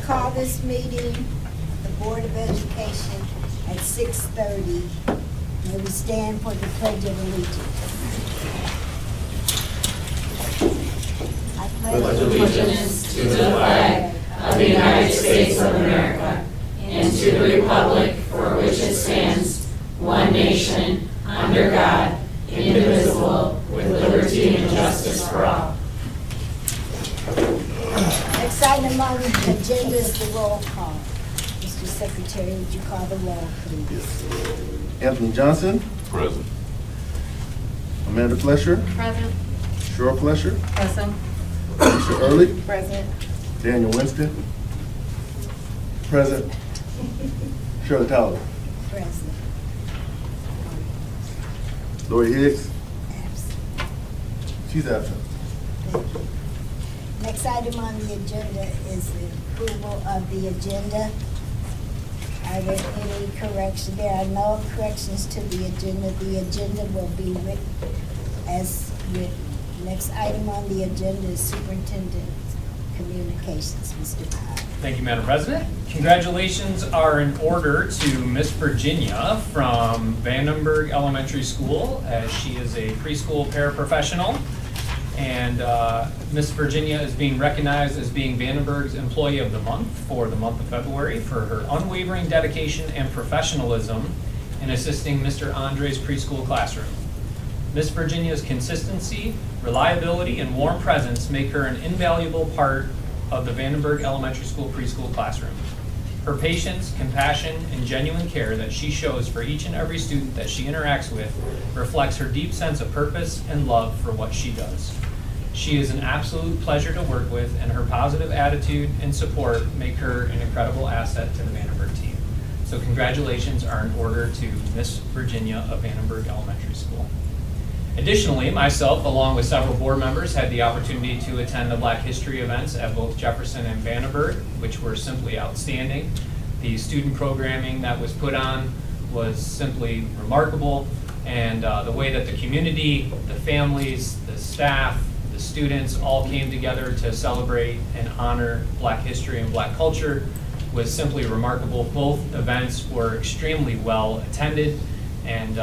call this meeting, the Board of Education, at 6:30. May we stand for the Pledge of Allegiance. I pledge allegiance to the flag of the United States of America and to the republic for which it stands, one nation, under God, indivisible, with liberty and justice for all. Next item on the agenda is the roll call. Mr. Secretary, would you call the roll, please? Anthony Johnson. Present. Amanda Flesher. Present. Cheryl Flesher. Present. Alicia Early. Present. Daniel Winston. Present. Shirley Tyler. Present. Lori Higgs. Absent. She's absent. Thank you. Next item on the agenda is the approval of the agenda. Are there any corrections? There are no corrections to the agenda. The agenda will be written as written. Next item on the agenda is Superintendent's Communications. Mr. Powell. Thank you, Madam President. Congratulations are in order to Miss Virginia from Vandenberg Elementary School, as she is a preschool paraprofessional. And Miss Virginia is being recognized as being Vandenberg's Employee of the Month for the month of February for her unwavering dedication and professionalism in assisting Mr. Andre's preschool classroom. Miss Virginia's consistency, reliability, and warm presence make her an invaluable part of the Vandenberg Elementary School preschool classroom. Her patience, compassion, and genuine care that she shows for each and every student that she interacts with reflects her deep sense of purpose and love for what she does. She is an absolute pleasure to work with, and her positive attitude and support make her an incredible asset to the Vandenberg team. So congratulations are in order to Miss Virginia of Vandenberg Elementary School. Additionally, myself, along with several board members, had the opportunity to attend the Black History events at both Jefferson and Vandenberg, which were simply outstanding. The student programming that was put on was simply remarkable, and the way that the community, the families, the staff, the students all came together to celebrate and honor Black history and Black culture was simply remarkable. Both events were extremely well attended, and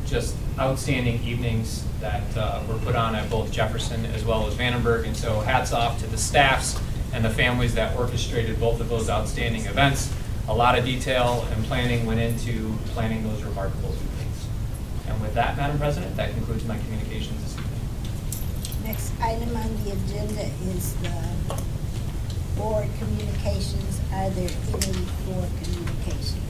just outstanding evenings that were put on at both Jefferson as well as Vandenberg. And so hats off to the staffs and the families that orchestrated both of those outstanding events. A lot of detail and planning went into planning those remarkable evenings. And with that, Madam President, that concludes my communications this evening. Next item on the agenda is the board communications. Are there any board communications?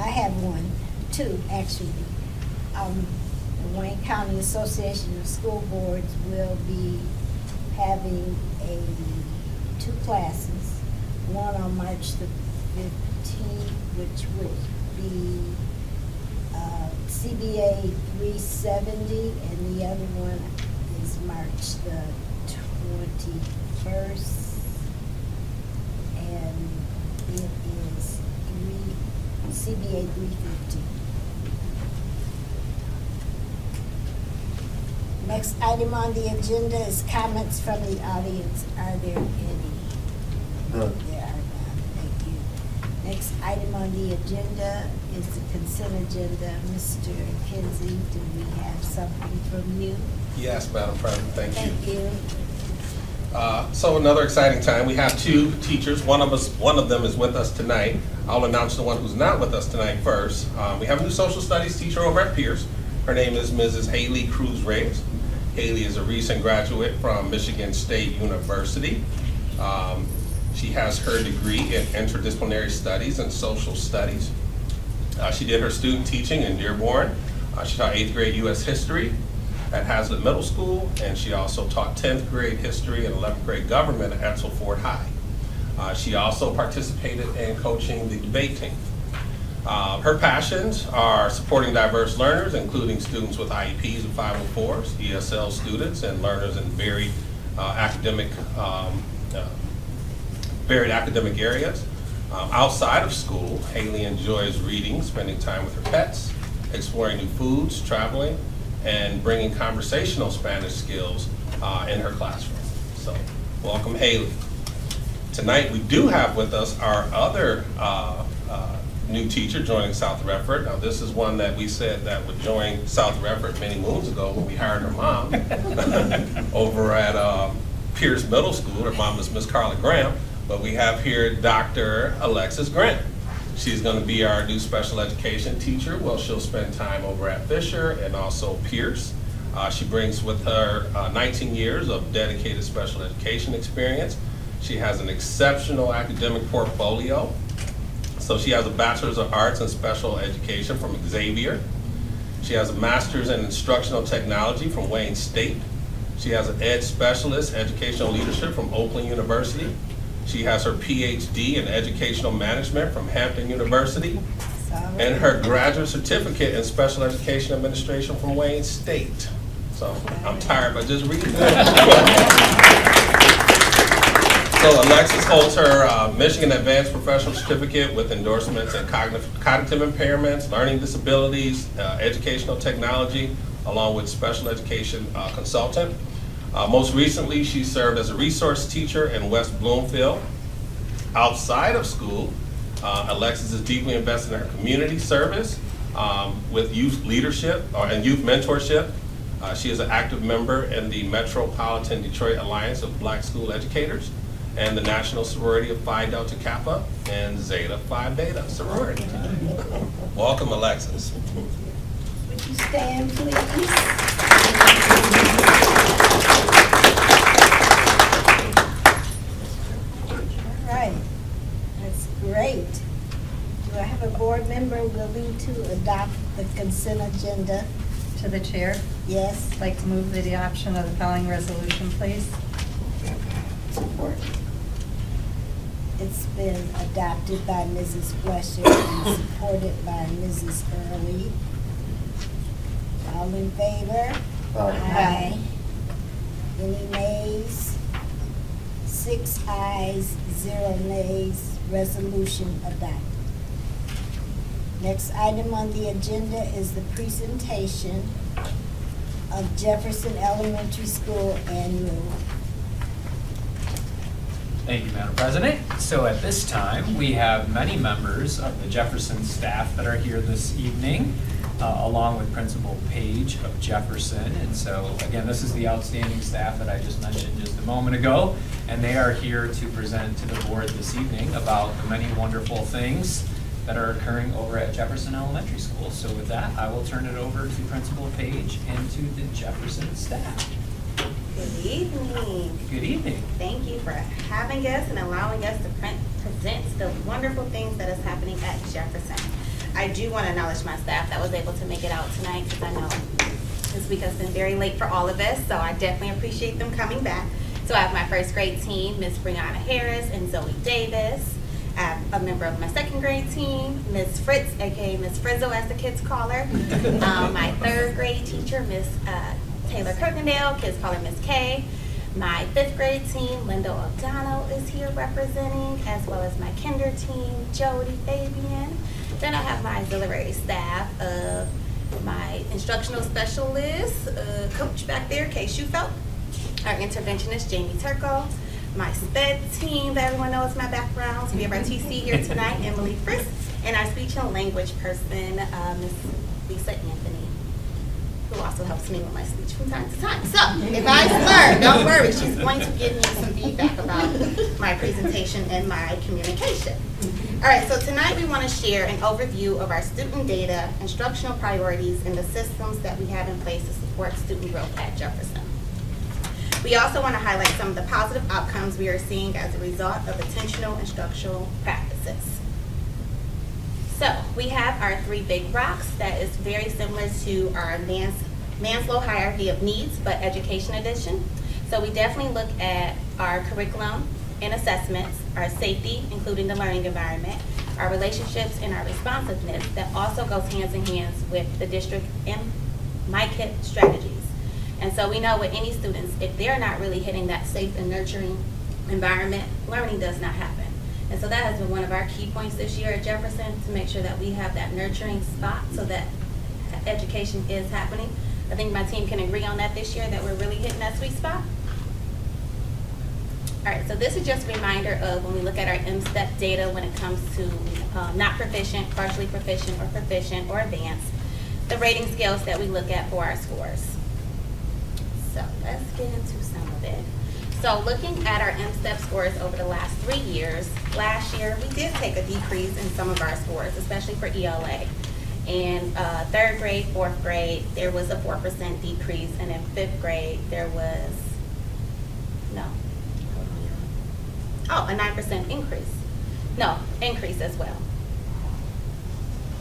I have two actually. The Wayne County Association of School Boards will be having two classes. One on March the 15th, which would be CBA 370, and the other one is March the 21st, and it is CBA 350. Next item on the agenda is comments from the audience. Are there any? None. There are none. Thank you. Next item on the agenda is the consent agenda. Mr. Kinsey, do we have something from you? Yes, Madam President, thank you. Thank you. So another exciting time. We have two teachers. One of them is with us tonight. I'll announce the one who's not with us tonight first. We have a new social studies teacher over at Pierce. Her name is Mrs. Haley Cruz Reyes. Haley is a recent graduate from Michigan State University. She has her degree in interdisciplinary studies and social studies. She did her student teaching in Dearborn. She taught 8th grade U.S. history at Hazlitt Middle School, and she also taught 10th grade history and 11th grade government at Edsel Ford High. She also participated in coaching the debate team. Her passions are supporting diverse learners, including students with IEPs and 504s, ESL students, and learners in varied academic areas. Outside of school, Haley enjoys reading, spending time with her pets, exploring new foods, traveling, and bringing conversational Spanish skills in her classroom. So, welcome Haley. Tonight we do have with us our other new teacher joining South Redford. Now this is one that we said that would join South Redford many moons ago when we hired her mom over at Pierce Middle School. Her mom is Miss Carla Graham, but we have here Dr. Alexis Grant. She's going to be our new special education teacher. Well, she'll spend time over at Fisher and also Pierce. She brings with her 19 years of dedicated special education experience. She has an exceptional academic portfolio. So she has a Bachelor's of Arts in Special Education from Xavier. She has a Master's in Instructional Technology from Wayne State. She has an Ed Specialist Educational Leadership from Oakland University. She has her PhD in Educational Management from Hampton University. And her graduate certificate in Special Education Administration from Wayne State. So I'm tired, but just reading that. So Alexis holds her Michigan Advanced Professional Certificate with endorsements in cognitive impairments, learning disabilities, educational technology, along with special education consultant. Most recently, she served as a resource teacher in West Bloomfield. Outside of school, Alexis is deeply invested in her community service with youth leadership and youth mentorship. She is an active member in the Metropolitan Detroit Alliance of Black School Educators and the National Sorority of Phi Delta Kappa and Zeta Phi Beta sorority. Welcome, Alexis. Would you stand, please? All right, that's great. Do I have a board member willing to adopt the consent agenda? To the chair, Yes? I'd like to move the adoption of the following resolution, please. Support. It's been adopted by Mrs. Fletcher and supported by Mrs. Early. All in favor? Aye. Any nays? 6 ayes, 0 nays. Resolution adopted. Next item on the agenda is the presentation of Jefferson Elementary School annual. Thank you, Madam President. So at this time, we have many members of the Jefferson staff that are here this evening, along with Principal Page of Jefferson. And so, again, this is the outstanding staff that I just mentioned just a moment ago, and they are here to present to the board this evening about the many wonderful things that are occurring over at Jefferson Elementary School. So with that, I will turn it over to Principal Page and to the Jefferson staff. Good evening. Good evening. Thank you for having us and allowing us to present the wonderful things that is happening at Jefferson. I do want to acknowledge my staff that was able to make it out tonight because I know this week has been very late for all of us, so I definitely appreciate them coming back. So I have my first grade team, Miss Brianna Harris and Zoe Davis. I have a member of my second grade team, Miss Fritz, aka Miss Frizzo as the kids call her. My third grade teacher, Miss Taylor Kirkendale, kids call her Miss K. My fifth grade team, Linda O'Donnell, is here representing, as well as my kinder team, Jody Fabian. Then I have my auxiliary staff of my instructional specialist, coach back there, Kay Schufelt. Our interventionist, Jamie Turco. My SPED team, that everyone knows my background. So we have our TC here tonight, Emily Frisk, and our speech and language person, Miss Lisa Anthony, who also helps me with my speech from time to time. So if I slur, don't worry, she's going to give me some feedback about my presentation and my communication. All right, so tonight we want to share an overview of our student data, instructional priorities, and the systems that we have in place to support student growth at Jefferson. We also want to highlight some of the positive outcomes we are seeing as a result of intentional instructional practices. So we have our 3 big rocks that is very similar to our Maslow hierarchy of needs, but education edition. So we definitely look at our curriculum and assessments, our safety, including the learning environment, our relationships, and our responsiveness that also goes hands in hand with the district and MyKit strategies. And so we know with any students, if they're not really hitting that safe and nurturing environment, learning does not happen. And so that has been one of our key points this year at Jefferson, to make sure that we have that nurturing spot so that education is happening. I think my team can agree on that this year, that we're really hitting that sweet spot. All right, so this is just a reminder of when we look at our M-STEP data when it comes to not proficient, partially proficient, or advanced, the rating scales that we look at for our scores. So let's get into some of it. So looking at our M-STEP scores over the last 3 years, last year we did take a decrease in some of our scores, especially for ELA. In third grade, fourth grade, there was a 4% decrease, and in fifth grade, there was, a 9% increase. No, increase as well.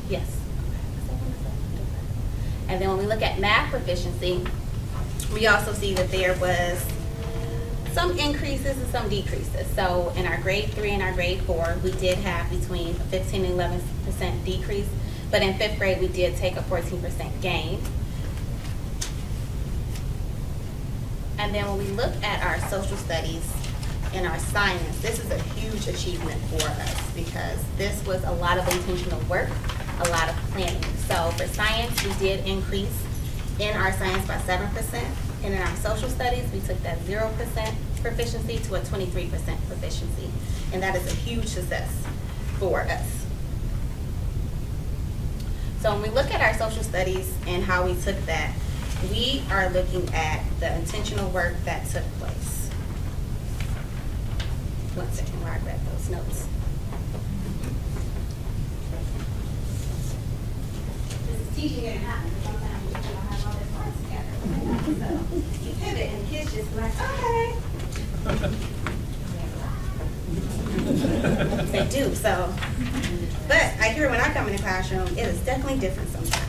Yes. And then when we look at math proficiency, we also see that there was some increases and some decreases. So in our grade 3 and our grade 4, we did have between a 15 and 11% decrease, but in fifth grade, we did take a 14% gain. And then when we look at our social studies and our science, this is a huge achievement for us because this was a lot of intentional work, a lot of planning. So for science, we did increase in our science by 7%, and in our social studies, we took that 0% proficiency to a 23% proficiency, and that is a huge success for us. So when we look at our social studies and how we took that, we are looking at the intentional work that took place. One second while I grab those notes. This is teaching it happen. Sometimes you don't have all their parts together. So you pivot and the kids just like, okay. They do, so. But I hear when I come in the classroom, it is definitely different sometimes.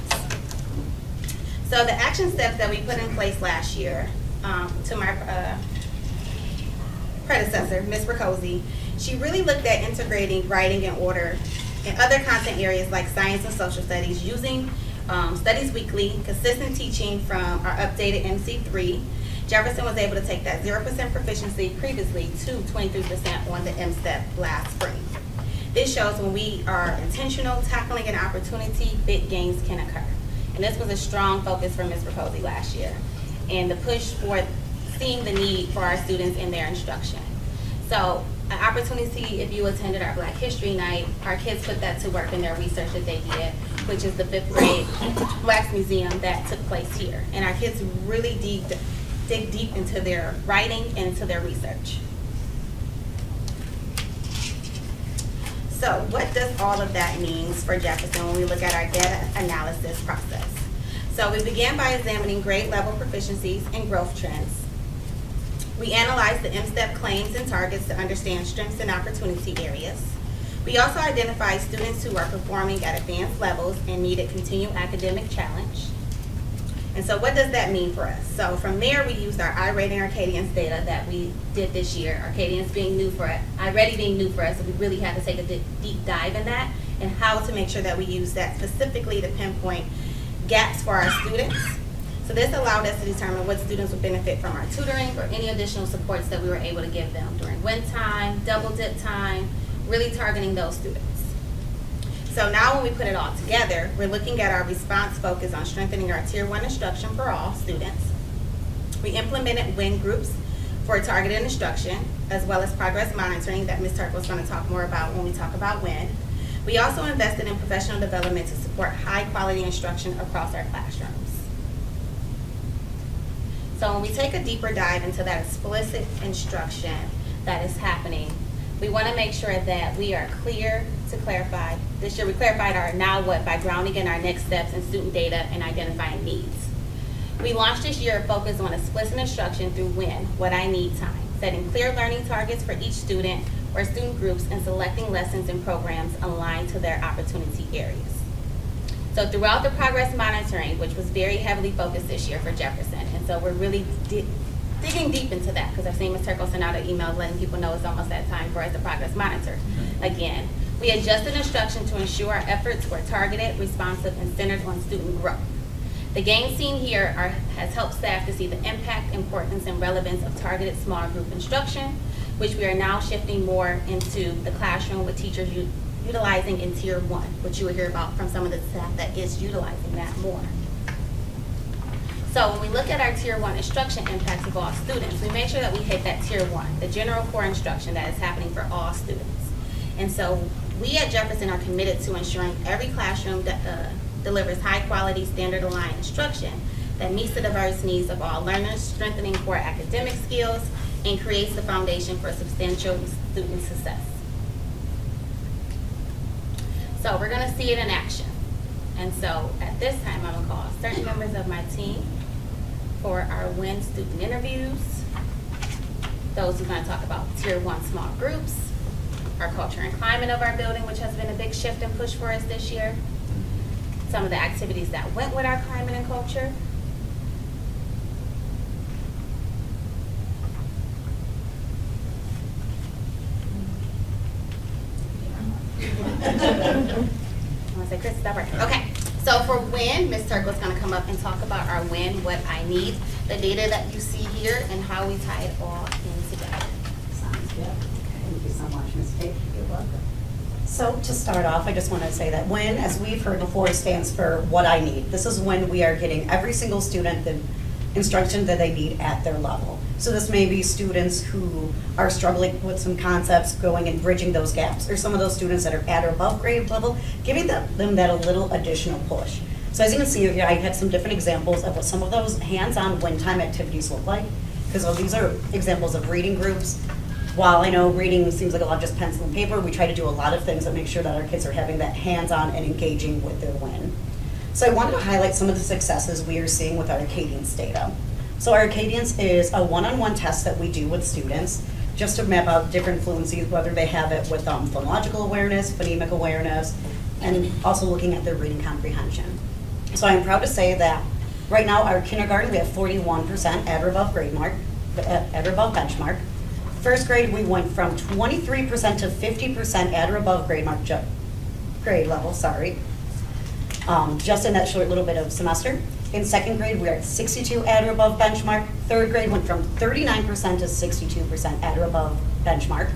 So the action steps that we put in place last year, to my predecessor, Ms. Riccozzi, she really looked at integrating writing and order in other content areas like science and social studies using Studies Weekly, consistent teaching from our updated MC3. Jefferson was able to take that 0% proficiency previously to 23% on the M-STEP last spring. This shows when we are intentional, tackling an opportunity, big gains can occur. And this was a strong focus for Ms. Riccozzi last year, and the push for seeing the need for our students in their instruction. So an opportunity, if you attended our Black History Night, our kids put that to work in their research that they did, which is the 5th grade Wax Museum that took place here. And our kids really dig deep into their writing and into their research. So what does all of that mean for Jefferson when we look at our data analysis process? So we began by examining grade level proficiencies and growth trends. We analyzed the M-STEP claims and targets to understand strengths and opportunity areas. We also identified students who are performing at advanced levels and needed continued academic challenge. And so what does that mean for us? So from there, we used our iRating Arcadians data that we did this year, Arcadians being new for it, iReady being new for us, so we really had to take a deep dive in that and how to make sure that we use that specifically to pinpoint gaps for our students. So this allowed us to determine what students would benefit from our tutoring or any additional supports that we were able to give them during win time, double dip time, really targeting those students. So now when we put it all together, we're looking at our response focus on strengthening our Tier 1 instruction for all students. We implemented WIN groups for targeted instruction, as well as progress monitoring that Ms. Turk was going to talk more about when we talk about WIN. We also invested in professional development to support high quality instruction across our classrooms. So when we take a deeper dive into that explicit instruction that is happening, we want to make sure that we are clear to clarify. This year we clarified our now what by grounding in our next steps in student data and identifying needs. We launched this year a focus on explicit instruction through WIN, What I Need time, setting clear learning targets for each student or student groups and selecting lessons and programs aligned to their opportunity areas. So throughout the progress monitoring, which was very heavily focused this year for Jefferson, and so we're really digging deep into that because I've seen Ms. Turkle send out an email letting people know it's almost that time for us to progress monitor again. We adjusted instruction to ensure our efforts were targeted, responsive, and centered on student growth. The gains seen here has helped staff to see the impact, importance, and relevance of targeted small group instruction, which we are now shifting more into the classroom with teachers utilizing in Tier 1, which you will hear about from some of the staff that is utilizing that more. we look at our tier 1 instruction impacts of all students, we make sure that we hit that tier 1, the general core instruction that is happening for all students. And so we at Jefferson are committed to ensuring every classroom delivers high-quality, standard-aligned instruction that meets the diverse needs of all learners, strengthening core academic skills, and creates the foundation for substantial student success. So we're going to see it in action. And so at this time, I'm going to call certain members of my team for our WIN student interviews. Those who are going to talk about tier 1 small groups, our culture and climate of our building, which has been a big shift and push for us this year, some of the activities that went with our climate and culture, I want to say, Chris, is that right? Okay. So for WIN, Ms. Turkle is going to come up and talk about our WIN, what I need, the data that you see here, and how we tie it all in together. Sounds good. Thank you so much, Ms. Tate. You're welcome. So to start off, I just want to say that WIN, as we've heard before, stands for what I need. This is when we are getting every single student the instruction that they need at their level. So this may be students who are struggling with some concepts, going and bridging those gaps, or some of those students that are at or above grade level, giving them that a little additional push. So as you can see here, I had some different examples of what some of those hands-on WIN time activities look like, because these are examples of reading groups. While I know reading seems like a lot of just pencil and paper, we try to do a lot of things that make sure that our kids are having that hands-on and engaging with their WIN. So I wanted to highlight some of the successes we are seeing with our Acadience data. So our Acadience is a one-on-one test that we do with students just to map out different fluencies, whether they have it with phonological awareness, phonemic awareness, and also looking at their reading comprehension. So I'm proud to say that right now our kindergarten, we have 41% at or above grade mark, at or above benchmark. First grade, we went from 23% to 50% at or above grade mark, grade level, sorry. Just in that short little bit of semester. In second grade, we are at 62 at or above benchmark. Third grade went from 39% to 62% at or above benchmark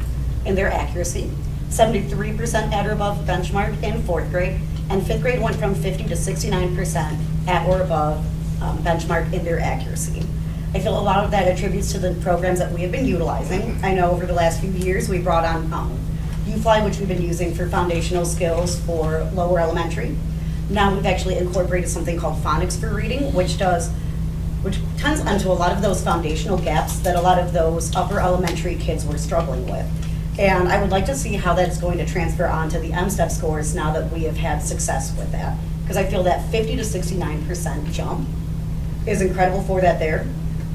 in their accuracy. 73% at or above benchmark in fourth grade. And fifth grade went from 50 to 69% at or above benchmark in their accuracy. I feel a lot of that attributes to the programs that we have been utilizing. I know over the last few years, we brought on UFly, which we've been using for foundational skills for lower elementary. Now we've actually incorporated something called Phonics for Reading, which tends onto a lot of those foundational gaps that a lot of those upper elementary kids were struggling with. And I would like to see how that is going to transfer onto the M-STEP scores now that we have had success with that. Because I feel that 50 to 69% jump is incredible for that there.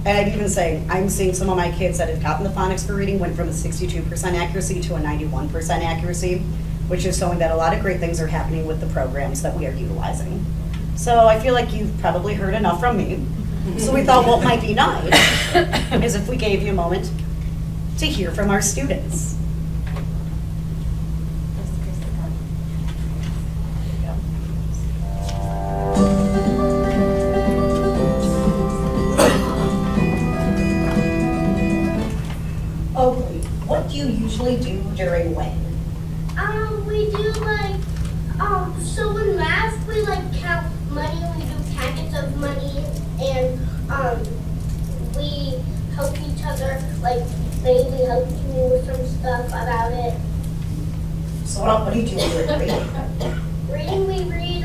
And I'd even say, I'm seeing some of my kids that have gotten the Phonics for Reading went from a 62% accuracy to a 91% accuracy, which is showing that a lot of great things are happening with the programs that we are utilizing. So I feel like you've probably heard enough from me. So we thought what might be nice is if we gave you a moment to hear from our students. Oh, what do you usually do during WIN? We do so in math we count money, we do packets of money, and we help each other, maybe help me with some stuff about it. So what do you do during reading? Reading, we read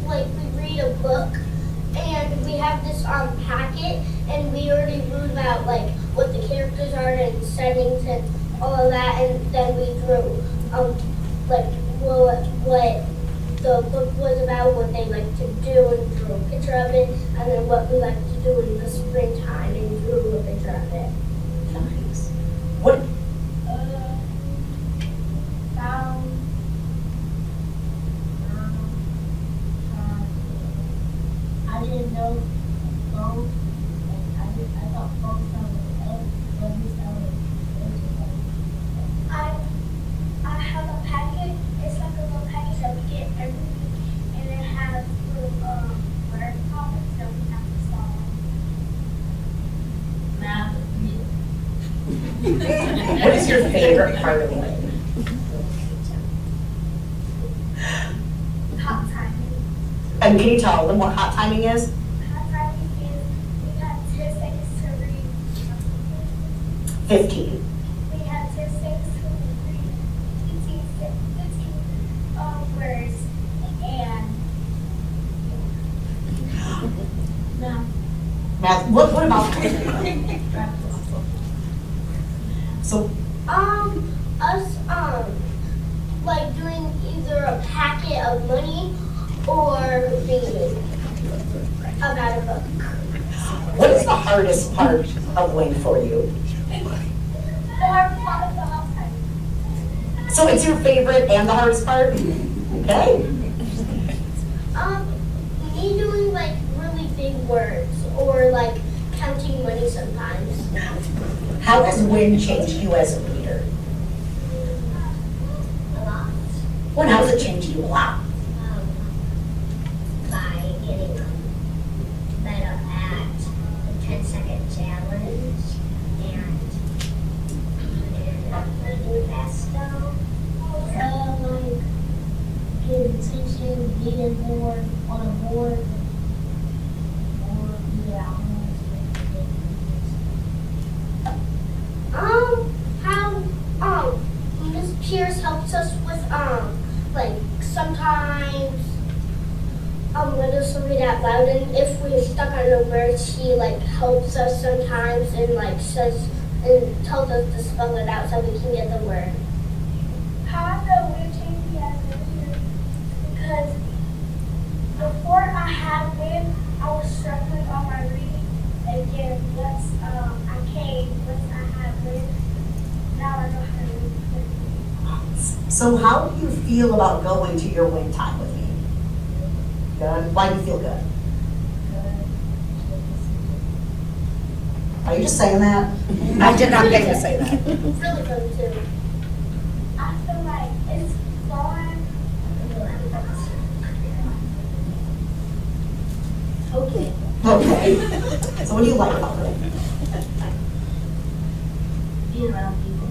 we read a book, and we have this packet, and we already wrote about what the characters are and settings and all of that, and then we drew what the book was about, what they like to do, and drew a picture of it, and then what we like to do in the springtime, and drew a picture of it. Nice. What? I didn't know both. I thought both sounded good, but we sounded I have a packet. It's like a little package that we get every week, and it has little word problems that we have to solve. Math, What is your favorite part of WIN? hot timing. And can you tell them what hot timing is? Hot timing is 15. We have to say 15 words and no. Math, what about? So, Us, like doing either a packet of money or reading about a book. what is the hardest part of WIN for you? The hard part of the whole thing. So it's your favorite and the hardest part? Okay. Me doing like really big words or like counting money sometimes. How has WIN changed you as a leader? A lot. Well, how has it changed you a lot? By getting better at the 10-second challenge and reading faster. Like getting attention, reading more on a board. Or yeah. How Miss Pierce helps us with like sometimes when there's something out loud and if we're stuck on a word she like helps us sometimes and like says and tells us to spell it out so we can get the word. How I know we're changing as a leader because before I had WIN I was struggling on my reading and then once once I had WIN now I know how to read. So how do you feel about going to your WIN time with me? Good. Why do you feel good? Are you just saying that? I did not think to say that. It's really fun too. I feel like it's fun. Okay. Okay. So what do you like about it? Being around people.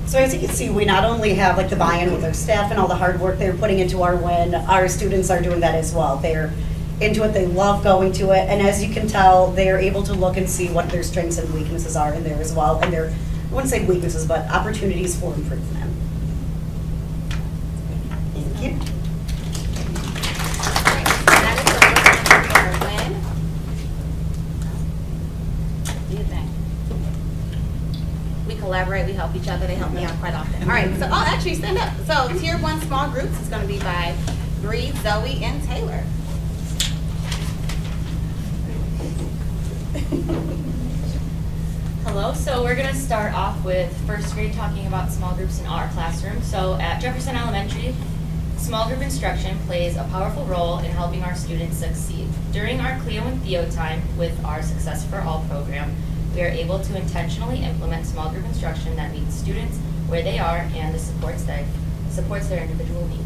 So as you can see, we not only have like the buy-in with our staff and all the hard work they're putting into our WIN, our students are doing that as well. They're into it, they love going to it, and as you can tell, they are able to look and see what their strengths and weaknesses are in there as well, and their, I wouldn't say weaknesses, but opportunities for improvement. Thank you. That is the first win. What do you think? We collaborate, we help each other, they help me out quite often. All right, so, oh, actually, stand up. So, Tier 1 small groups is gonna be by Bree, Zoe, and Taylor. Hello, so we're going to start off with first grade talking about small groups in our classroom. So at Jefferson Elementary, small group instruction plays a powerful role in helping our students succeed. During our Cleo and Theo time with our Success for All program, we are able to intentionally implement small group instruction that meets students where they are and the supports their individual needs.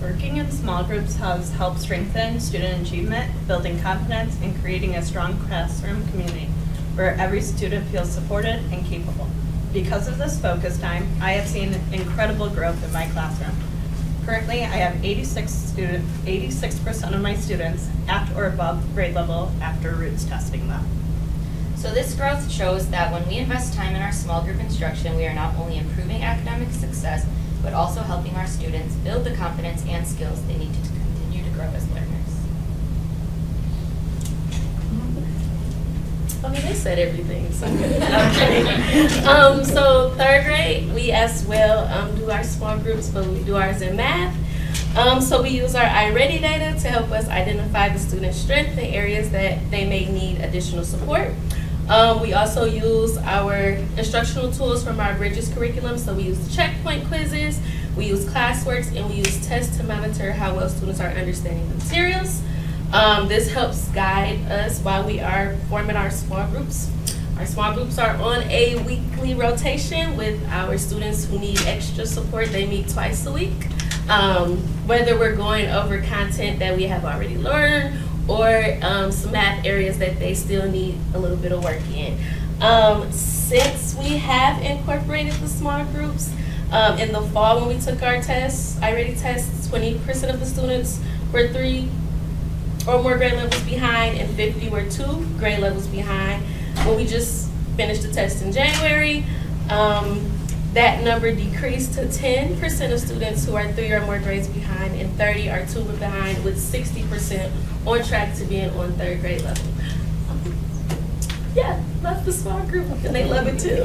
Working in small groups has helped strengthen student achievement, building confidence, and creating a strong classroom community where every student feels supported and capable. Because of this focus time, I have seen incredible growth in my classroom. Currently, I have 86% of my students at or above grade level after Roots testing them. So this growth shows that when we invest time in our small group instruction, we are not only improving academic success, but also helping our students build the confidence and skills they need to continue to grow as learners. I mean, they said everything, so I'm kidding. So third grade, we as well do our small groups, but we do ours in math. So we use our iReady data to help us identify the student's strengths and areas that they may need additional support. We also use our instructional tools from our Bridges curriculum. So we use the checkpoint quizzes, we use ClassWorks, and we use tests to monitor how well students are understanding the materials. This helps guide us while we are forming our small groups. Our small groups are on a weekly rotation with our students who need extra support. They meet twice a week. Whether we're going over content that we have already learned or some math areas that they still need a little bit of work in. Since we have incorporated the small groups, in the fall when we took our tests, iReady tests, 20% of the students were 3 or more grade levels behind, and 50 were 2 grade levels behind. When we just finished the test in January, that number decreased to 10% of students who are 3 or more grades behind, and 30 are 2 behind, with 60% on track to being on 3rd grade level. Yeah, love the small group, and they love it too.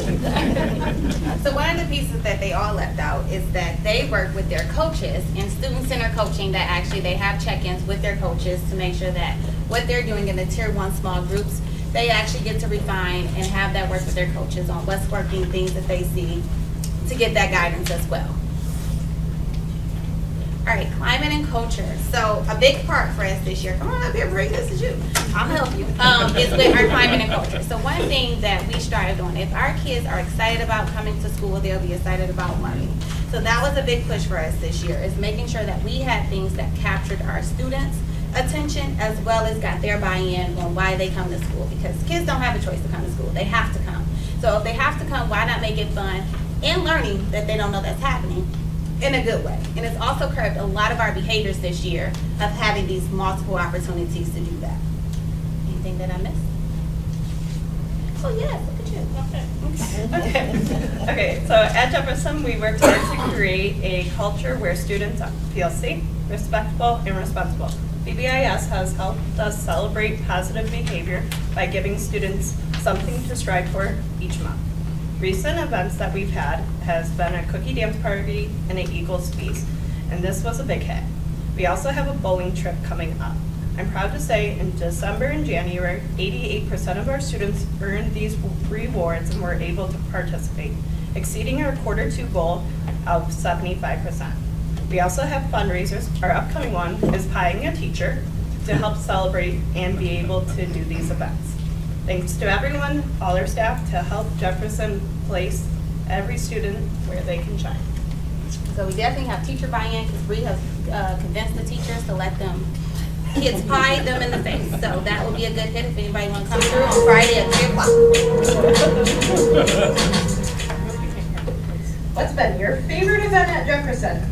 So one of the pieces that they all left out is that they work with their coaches in student-centered coaching, that actually they have check-ins with their coaches to make sure that what they're doing in the tier 1 small groups, they actually get to refine and have that work with their coaches on what's working, things that they see, to get that guidance as well. All right, climate and culture. So a big part for us this year, come on up here, Bree, this is you. I'll help you, is with our climate and culture. So one thing that we strived on, if our kids are excited about coming to school, they'll be excited about learning. So that was a big push for us this year, is making sure that we had things that captured our students' attention, as well as got their buy-in on why they come to school, because kids don't have a choice to come to school, they have to come. So if they have to come, why not make it fun and learning that they don't know that's happening in a good way. And it's also curbed a lot of our behaviors this year of having these multiple opportunities to do that. Anything that I missed? Oh yes, look at you. Okay, so at Jefferson, we worked hard to create a culture where students feel safe, respectful, and responsible. BBIS has helped us celebrate positive behavior by giving students something to strive for each month. Recent events that we've had has been a cookie dance party and an Eagles feast, and this was a big hit. We also have a bowling trip coming up. I'm proud to say in December and January, 88% of our students earned these rewards and were able to participate, exceeding our Q2 goal of 75%. We also have fundraisers. Our upcoming one is Pieing a Teacher to help celebrate and be able to do these events. Thanks to everyone, all our staff, to help Jefferson place every student where they can shine. So we definitely have teacher buy-in, because we have convinced the teachers to let them kids pie them in the face. So that will be a good hit if anybody want to come through on Friday at 3 o'clock. What's been your favorite event at Jefferson?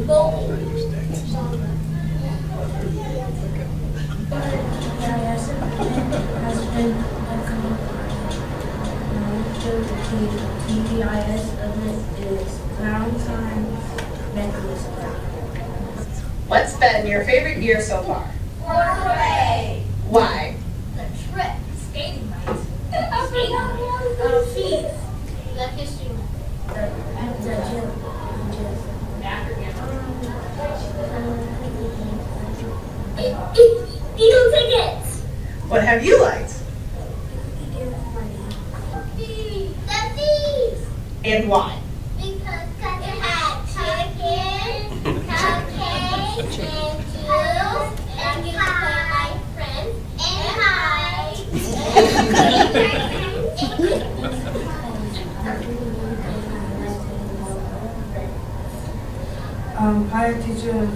Bowling. TBIS event is Valentine's necklace party. What's been your favorite year so far? Hooray! Why? The trip. Skating night. Feast. The history night. The gym. Eagle tickets. What have you liked? The feast. And why? Because it had chicken, cupcakes, and juice, and pie, friends, and hi. Higher teacher and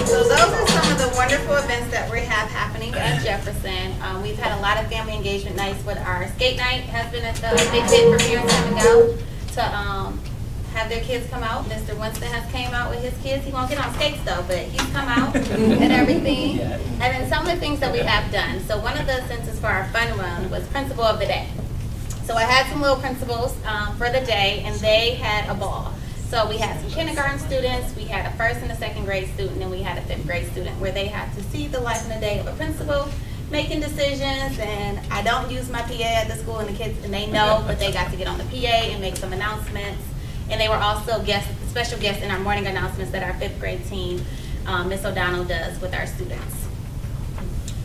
So those are some of the wonderful events that we have happening at Jefferson. We've had a lot of family engagement nights, with our skate night has been a big hit for parents coming out to have their kids come out. Mr. Winston has came out with his kids. He won't get on skates though, but he's come out and everything. And then some of the things that we have done. So one of the incentives for our fun run was Principal of the Day. So I had some little principals for the day, and they had a ball. So we had some kindergarten students, we had a 1st and a 2nd grade student, and we had a 5th grade student, where they had to see the life and the day of a principal making decisions. And I don't use my PA at the school, and the kids, and they know, but they got to get on the PA and make some announcements. And they were also special guests in our morning announcements that our 5th grade team, Miss O'Donnell, does with our students.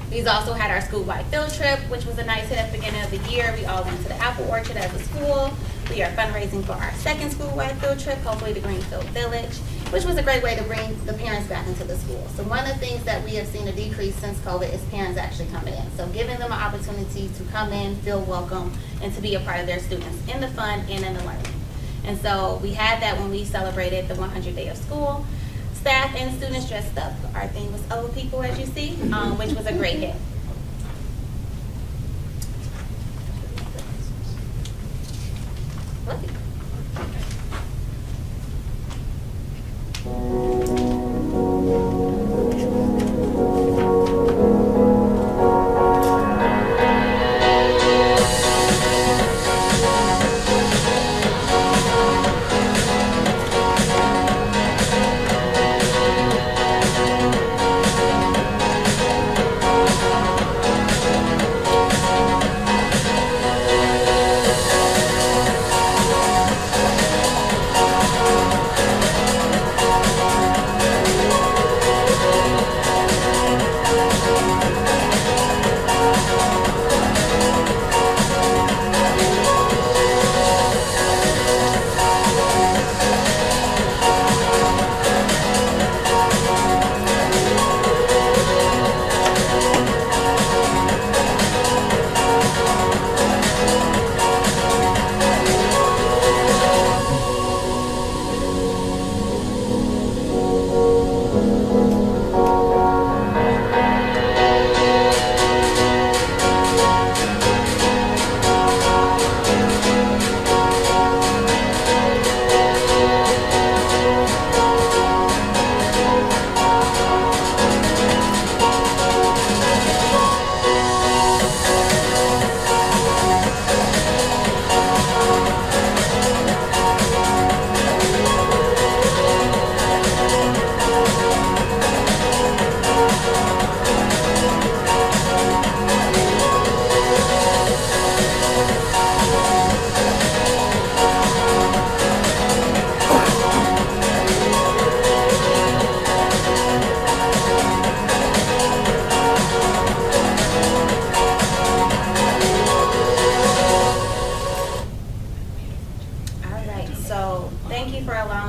We've also had our school-wide field trip, which was a nice hit at the beginning of the year. We all went to the apple orchard as a school. We are fundraising for our 2nd school-wide field trip, hopefully to Greenfield Village, which was a great way to bring the parents back into the school. So one of the things that we have seen a decrease since COVID is parents actually coming in. So giving them an opportunity to come in, feel welcome, and to be a part of their students in the fun and in the learning. And so we had that when we celebrated the 100th day of school. Staff and students dressed up. Our theme was old people, as you see, which was a great hit.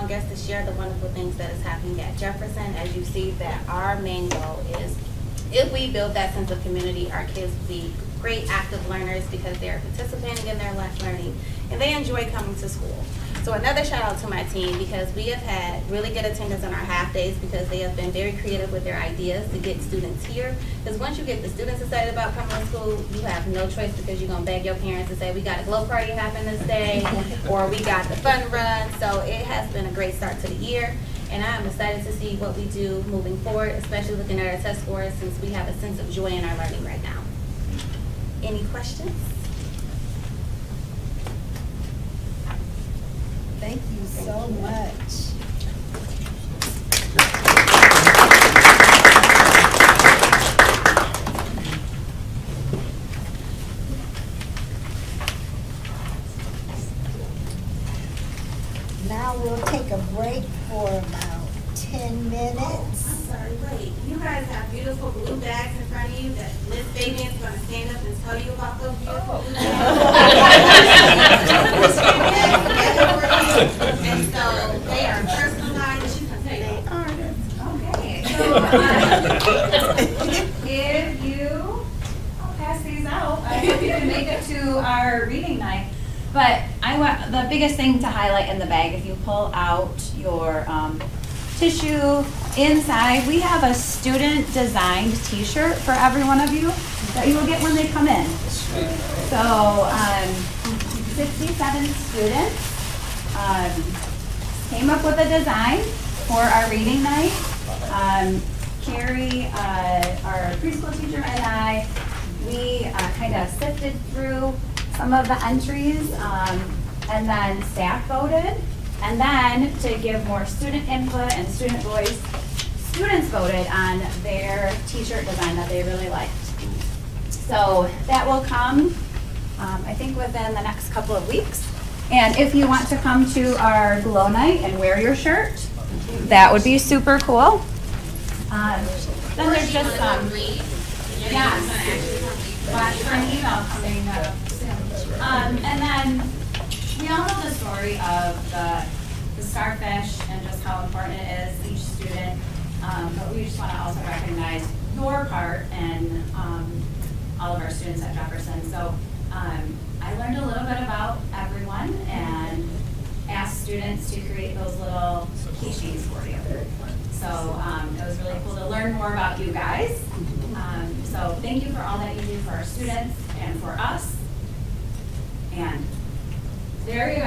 allowing guests to share the wonderful things that is happening at Jefferson. As you see, that our main goal is, if we build that sense of community, our kids will be great active learners because they're participating in their learning and they enjoy coming to school. So another shout out to my team, because we have had really good attendance on our half days because they have been very creative with their ideas to get students here. Because once you get the students excited about coming to school, you have no choice, because you're gonna beg your parents to say, we got a glow party happen this day, or we got the fun run. So it has been a great start to the year. And I am excited to see what we do moving forward, especially looking at our test scores, since we have a sense of joy in our learning right now. Any questions? Thank you so much. Now we'll take a break for about 10 minutes. I'm sorry, wait. You guys have beautiful blue bags in front of you that Miss Fabian's gonna stand up and tell you about those beautiful blue bags. And so they are personalized. She's gonna tell you they are. Okay. If you, I'll pass these out. I hope you can make it to our reading night. But I want the biggest thing to highlight in the bag, if you pull out your tissue inside, we have a student designed t-shirt for every one of you that you will get when they come in. So 67 students came up with a design for our reading night. Carrie, our preschool teacher, and I, we kind of sifted through some of the entries, and then staff voted. And then to give more student input and student voice, students voted on their t-shirt design that they really liked. So that will come, I think, within the next couple of weeks. And if you want to come to our glow night and wear your shirt, that would be super cool. Then there's just some, yes, watch for an email coming up soon. And then we all know the story of the starfish and just how important it is to each student. But we just want to also recognize your part in all of our students at Jefferson. So I learned a little bit about everyone and asked students to create those little key sheets for you. So it was really cool to learn more about you guys. So thank you for all that you do for our students and for us. And there you go.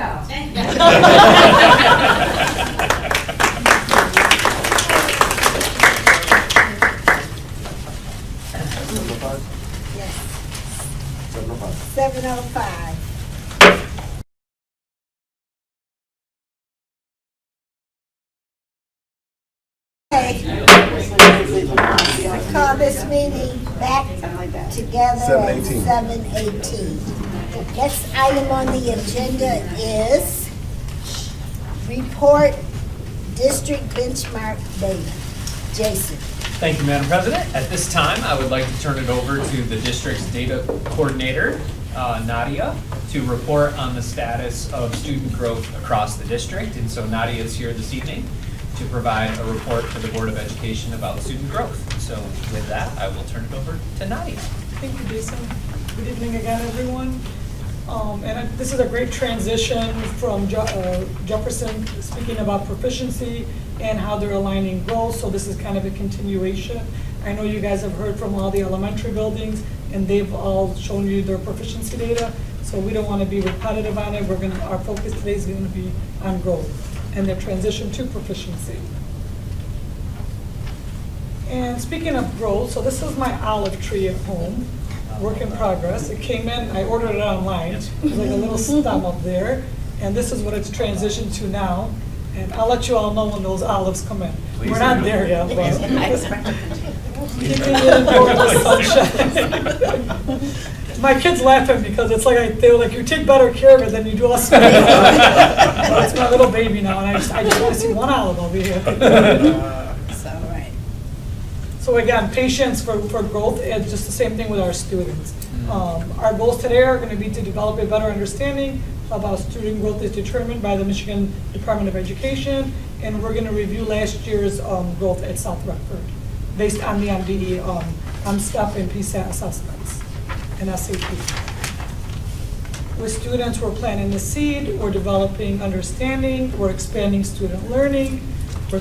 Yes. 7:05. Okay. I call this meeting back together at 7:18. Next item on the agenda is report district benchmark data. Jason. Thank you, Madam President. At this time, I would like to turn it over to the district's data coordinator, Nadia, to report on the status of student growth across the district. And so Nadia is here this evening to provide a report to the Board of Education about student growth. So with that, I will turn it over to Nadia. Thank you, Jason. Good evening again, everyone. This is a great transition from Jefferson speaking about proficiency and how they're aligning goals. So this is kind of a continuation. I know you guys have heard from all the elementary buildings, and they've all shown you their proficiency data. So we don't want to be repetitive on it. Our focus today is going to be on growth and the transition to proficiency. And speaking of growth, so this is my olive tree at home. Work in progress. It came in, I ordered it online. There's like a little stem up there. And this is what it's transitioned to now. And I'll let you all know when those olives come in. We're not there yet, but we can enjoy the sunshine. My kids laughing because it's like, they were like, you take better care of it than you do us. It's my little baby now, and I just want to see one olive over here. So again, patience for growth, and just the same thing with our students. Our goals today are going to be to develop a better understanding of how student growth is determined by the Michigan Department of Education, and we're going to review last year's growth at South Rockford based on the MDE, MSTEP and PSAT assessments and SAT. With students, we're planting the seed, we're developing understanding, we're expanding student learning, we're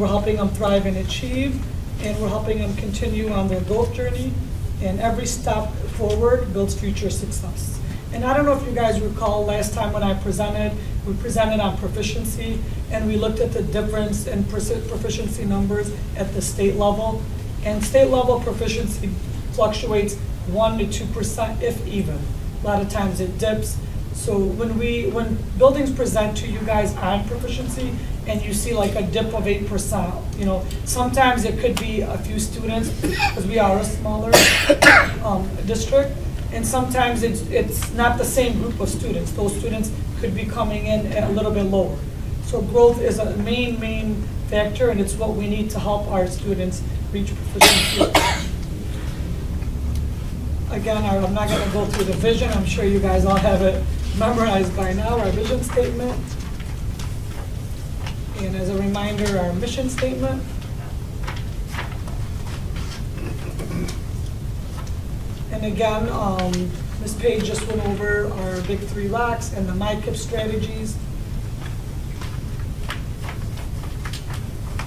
helping them thrive and achieve, and we're helping them continue on their growth journey, and every step forward builds future success. And I don't know if you guys recall last time when we presented on proficiency, and we looked at the difference in proficiency numbers at the state level. And state level proficiency fluctuates 1 to 2%, if even. A lot of times it dips. So when buildings present to you guys on proficiency, and you see like a dip of 8%, you know, sometimes it could be a few students, because we are a smaller district, and sometimes it's not the same group of students. Those students could be coming in a little bit lower. So growth is a main factor, and it's what we need to help our students reach proficiency. Again, I'm not going to go through the vision. I'm sure you guys all have it memorized by now, our vision statement. And as a reminder, our mission statement. And again, Ms. Page just went over our big 3 rocks and the MyKIP strategies.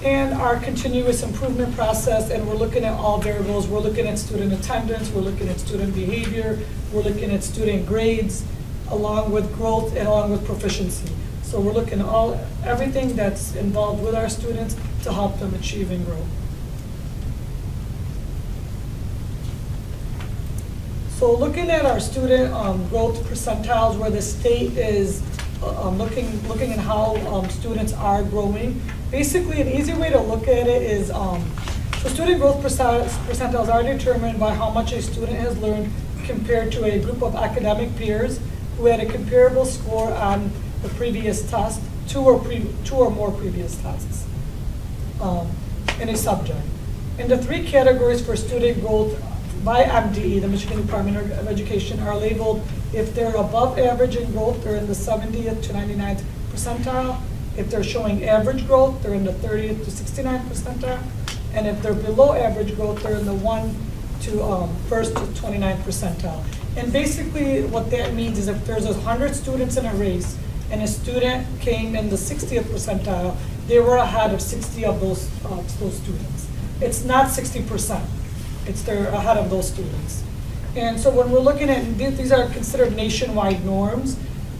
And our continuous improvement process, and we're looking at all variables. We're looking at student attendance, we're looking at student behavior, we're looking at student grades, along with growth and along with proficiency. So we're looking at everything that's involved with our students to help them achieve and grow. So looking at our student growth percentiles, where the state is looking at how students are growing. Basically, an easy way to look at it is, so student growth percentiles are determined by how much a student has learned compared to a group of academic peers who had a comparable score on the previous test, two or more previous tests in a subject. And the 3 categories for student growth by MDE, the Michigan Department of Education, are labeled if they're above average in growth, they're in the 70th to 99th percentile. If they're showing average growth, they're in the 30th to 69th percentile. And if they're below average growth, they're in the 1 to 1st to 29th percentile. And basically what that means is if there's 100 students in a race and a student came in the 60th percentile, they were ahead of 60 of those students. It's not 60%. They're ahead of those students. And so when we're looking at, these are considered nationwide norms.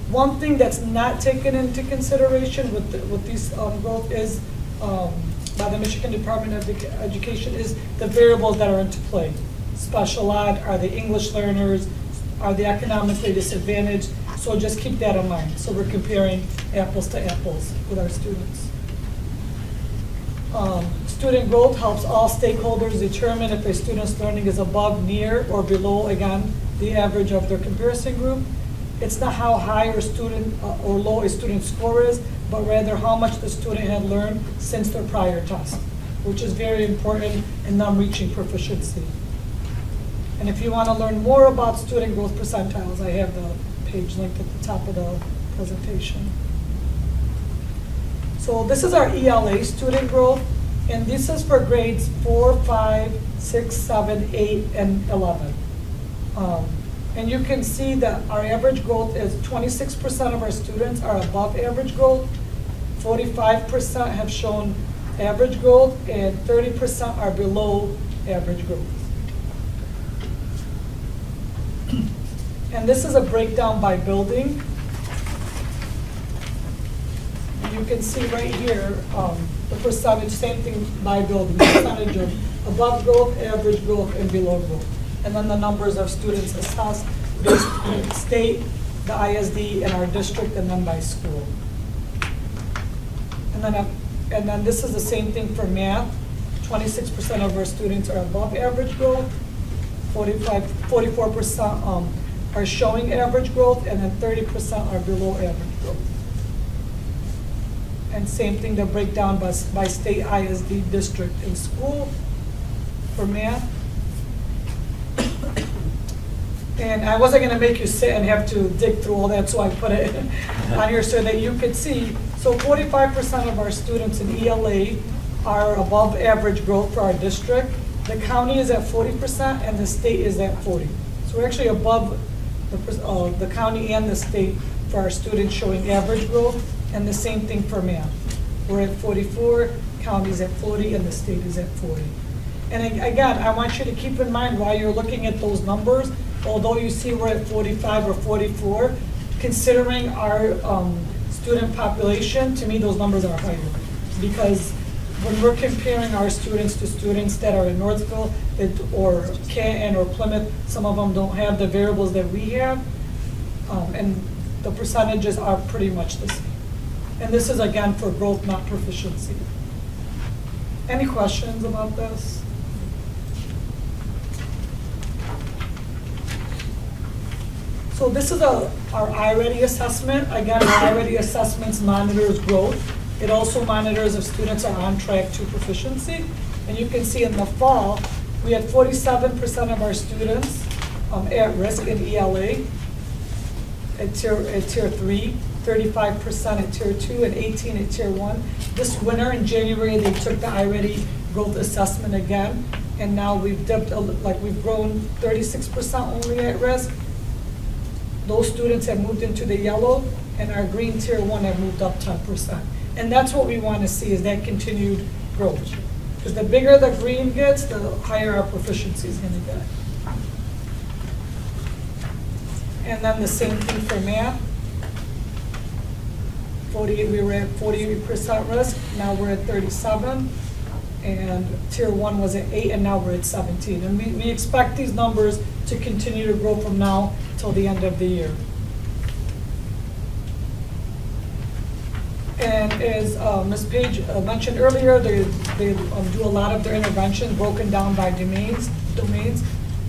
One thing that's not taken into consideration with these growth is, by the Michigan Department of Education, is the variables that are into play. Special ed, are the English learners, are the economically disadvantaged? So just keep that in mind. So we're comparing apples to apples with our students. Student growth helps all stakeholders determine if a student's learning is above, near, or below, again, the average of their comparison group. It's not how high or low a student's score is, but rather how much the student had learned since their prior test, which is very important in them reaching proficiency. And if you want to learn more about student growth percentiles, I have the page linked at the top of the presentation. So this is our ELA student growth, and this is for grades 4, 5, 6, 7, 8, and 11. And you can see that our average growth is 26% of our students are above average growth, 45% have shown average growth, and 30% are below average growth. And this is a breakdown by building. And you can see right here, the percentage, same thing by building, percentage of above growth, average growth, and below growth. And then the numbers of students assessed based on state, the ISD, and our district, and then by school. And then this is the same thing for math. 26% of our students are above average growth, 44% are showing average growth, and then 30% are below average growth. And same thing, the breakdown by state, ISD, district, and school for math. And I wasn't gonna make you sit and have to dig through all that, so I put it on here so that you could see. So 45% of our students in ELA are above average growth for our district. The county is at 40% and the state is at 40. So we're actually above the county and the state for our students showing average growth, and the same thing for math. We're at 44, county's at 40, and the state is at 40. And again, I want you to keep in mind while you're looking at those numbers, although you see we're at 45 or 44, considering our student population, to me, those numbers are higher. Because when we're comparing our students to students that are in Northville or Canton or Plymouth, some of them don't have the variables that we have, and the percentages are pretty much the same. And this is again for growth, not proficiency. Any questions about this? So this is our iReady assessment. Again, our iReady assessments monitors growth. It also monitors if students are on track to proficiency. And you can see in the fall, we had 47% of our students at risk in ELA at tier 3, 35% at tier 2, and 18 at tier 1. This winter in January, they took the iReady growth assessment again, and now we've dipped, we've grown 36% only at risk. Those students have moved into the yellow, and our green tier 1 have moved up 10%. And that's what we want to see, is that continued growth. Because the bigger the green gets, the higher our proficiency is going to get. And then the same thing for math. We were at 48% risk, now we're at 37. And tier 1 was at 8, and now we're at 17. And we expect these numbers to continue to grow from now till the end of the year. And as Ms. Page mentioned earlier, they do a lot of their intervention broken down by domains,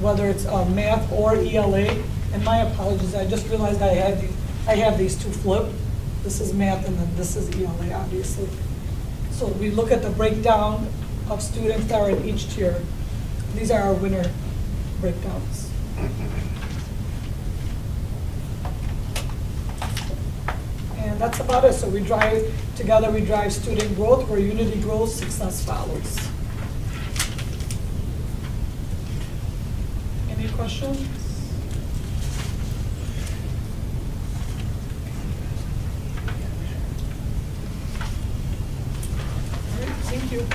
whether it's math or ELA. And my apologies, I just realized I have these two flipped. This is math and then this is ELA, obviously. So we look at the breakdown of students that are in each tier. These are our winner breakdowns. And that's about it. So we drive student growth, where unity grows, success follows. Any questions? All right, thank you.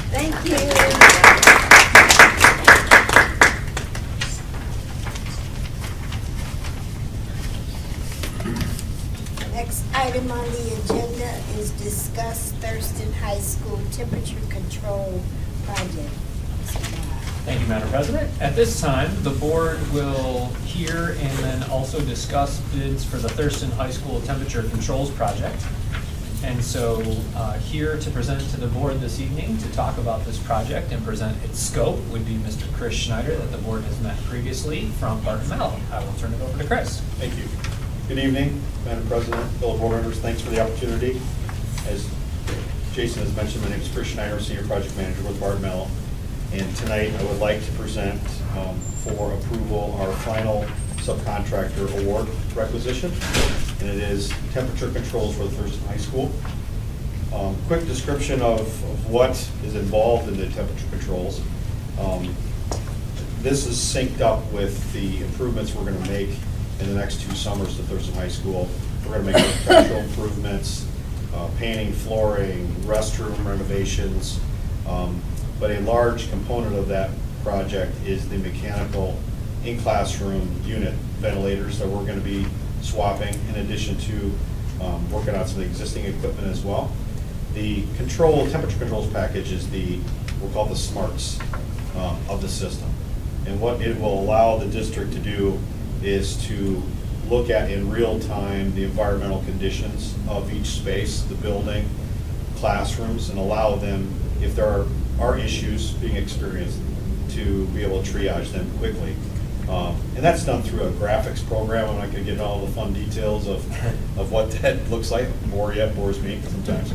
Thank you. Next item on the agenda is discuss Thurston High School temperature control project. Thank you, Madam President. At this time, the board will hear and then also discuss bids for the Thurston High School temperature controls project. And so here to present to the board this evening to talk about this project and present its scope would be Mr. Chris Schneider, that the board has met previously from Barton Mel. I will turn it over to Chris. Thank you. Good evening, Madam President, fellow board members. Thanks for the opportunity. As Jason has mentioned, my name is Chris Schneider, Senior Project Manager with Barton Mel. And tonight I would like to present for approval our final subcontractor award requisition. And it is temperature controls for the Thurston High School. Quick description of what is involved in the temperature controls. This is synced up with the improvements we're going to make in the next 2 summers to Thurston High School. We're going to make architectural improvements, painting, flooring, restroom renovations. But a large component of that project is the mechanical in-classroom unit ventilators that we're going to be swapping, in addition to working on some of the existing equipment as well. The temperature controls package is we'll call the smarts of the system. And what it will allow the district to do is to look at in real time the environmental conditions of each space, the building, classrooms, and allow them, if there are issues being experienced, to be able to triage them quickly. And that's done through a graphics program. I'm not going to get into all the fun details of what that looks like. Bores me sometimes.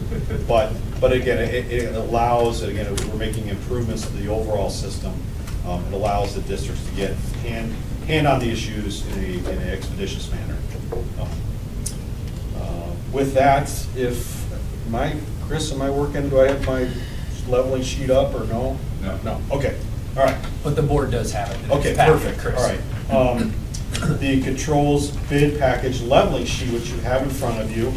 But again, it allows, again, we're making improvements to the overall system It allows the districts to get hand on the issues in an expeditious manner. With that, Chris, am I working, do I have my leveling sheet up or no? No. No, okay, all right. But the board does have it. in its Okay, packet, perfect, Chris. all right. The controls bid package leveling sheet, which you have in front of you,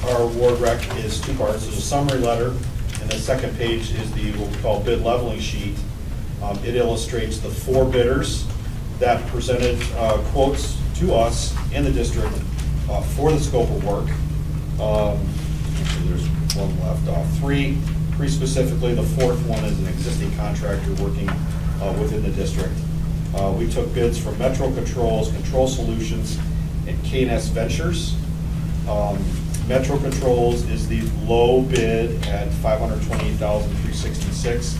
our award rec is two parts. There's a summary letter, and the second page is what we call bid leveling sheet. It illustrates the 4 bidders that presented quotes to us in the district for the scope of work. Actually, there's one left. Three specifically. The fourth one is an existing contractor working within the district. We took bids from Metro Controls, Control Solutions, and K&S Ventures. Metro Controls is the low bid at $528,366.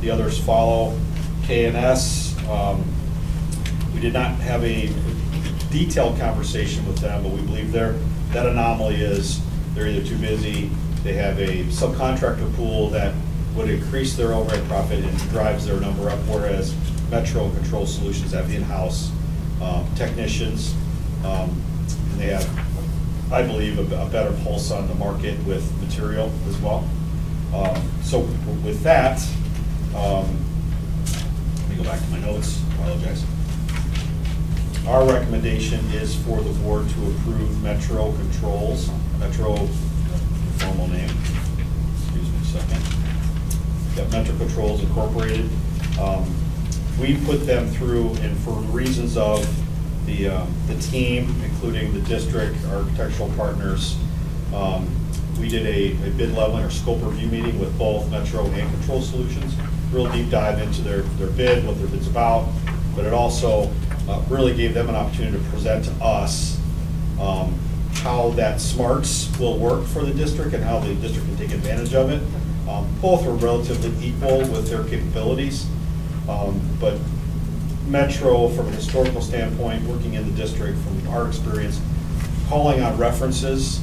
The others follow. K&S, we did not have a detailed conversation with them, but we believe that anomaly is they're either too busy, they have a subcontractor pool that would increase their overhead profit and drives their number up, whereas Metro Control Solutions have in-house technicians, and they have, I believe, a better pulse on the market with material as well. So with that, let me go back to my notes, apologize. Our recommendation is for the board to approve Metro Controls, Metro, formal name, excuse me a second. Got Metro Controls Incorporated. We put them through, and for reasons of the team, including the district, architectural partners, we did a bid leveling or scope review meeting with both Metro and Control Solutions. Real deep dive into their bid, what their bid's about, but it also really gave them an opportunity to present to us how that smarts will work for the district and how the district can take advantage of it. Both were relatively equal with their capabilities, but Metro, from a historical standpoint, working in the district, from our experience, calling on references,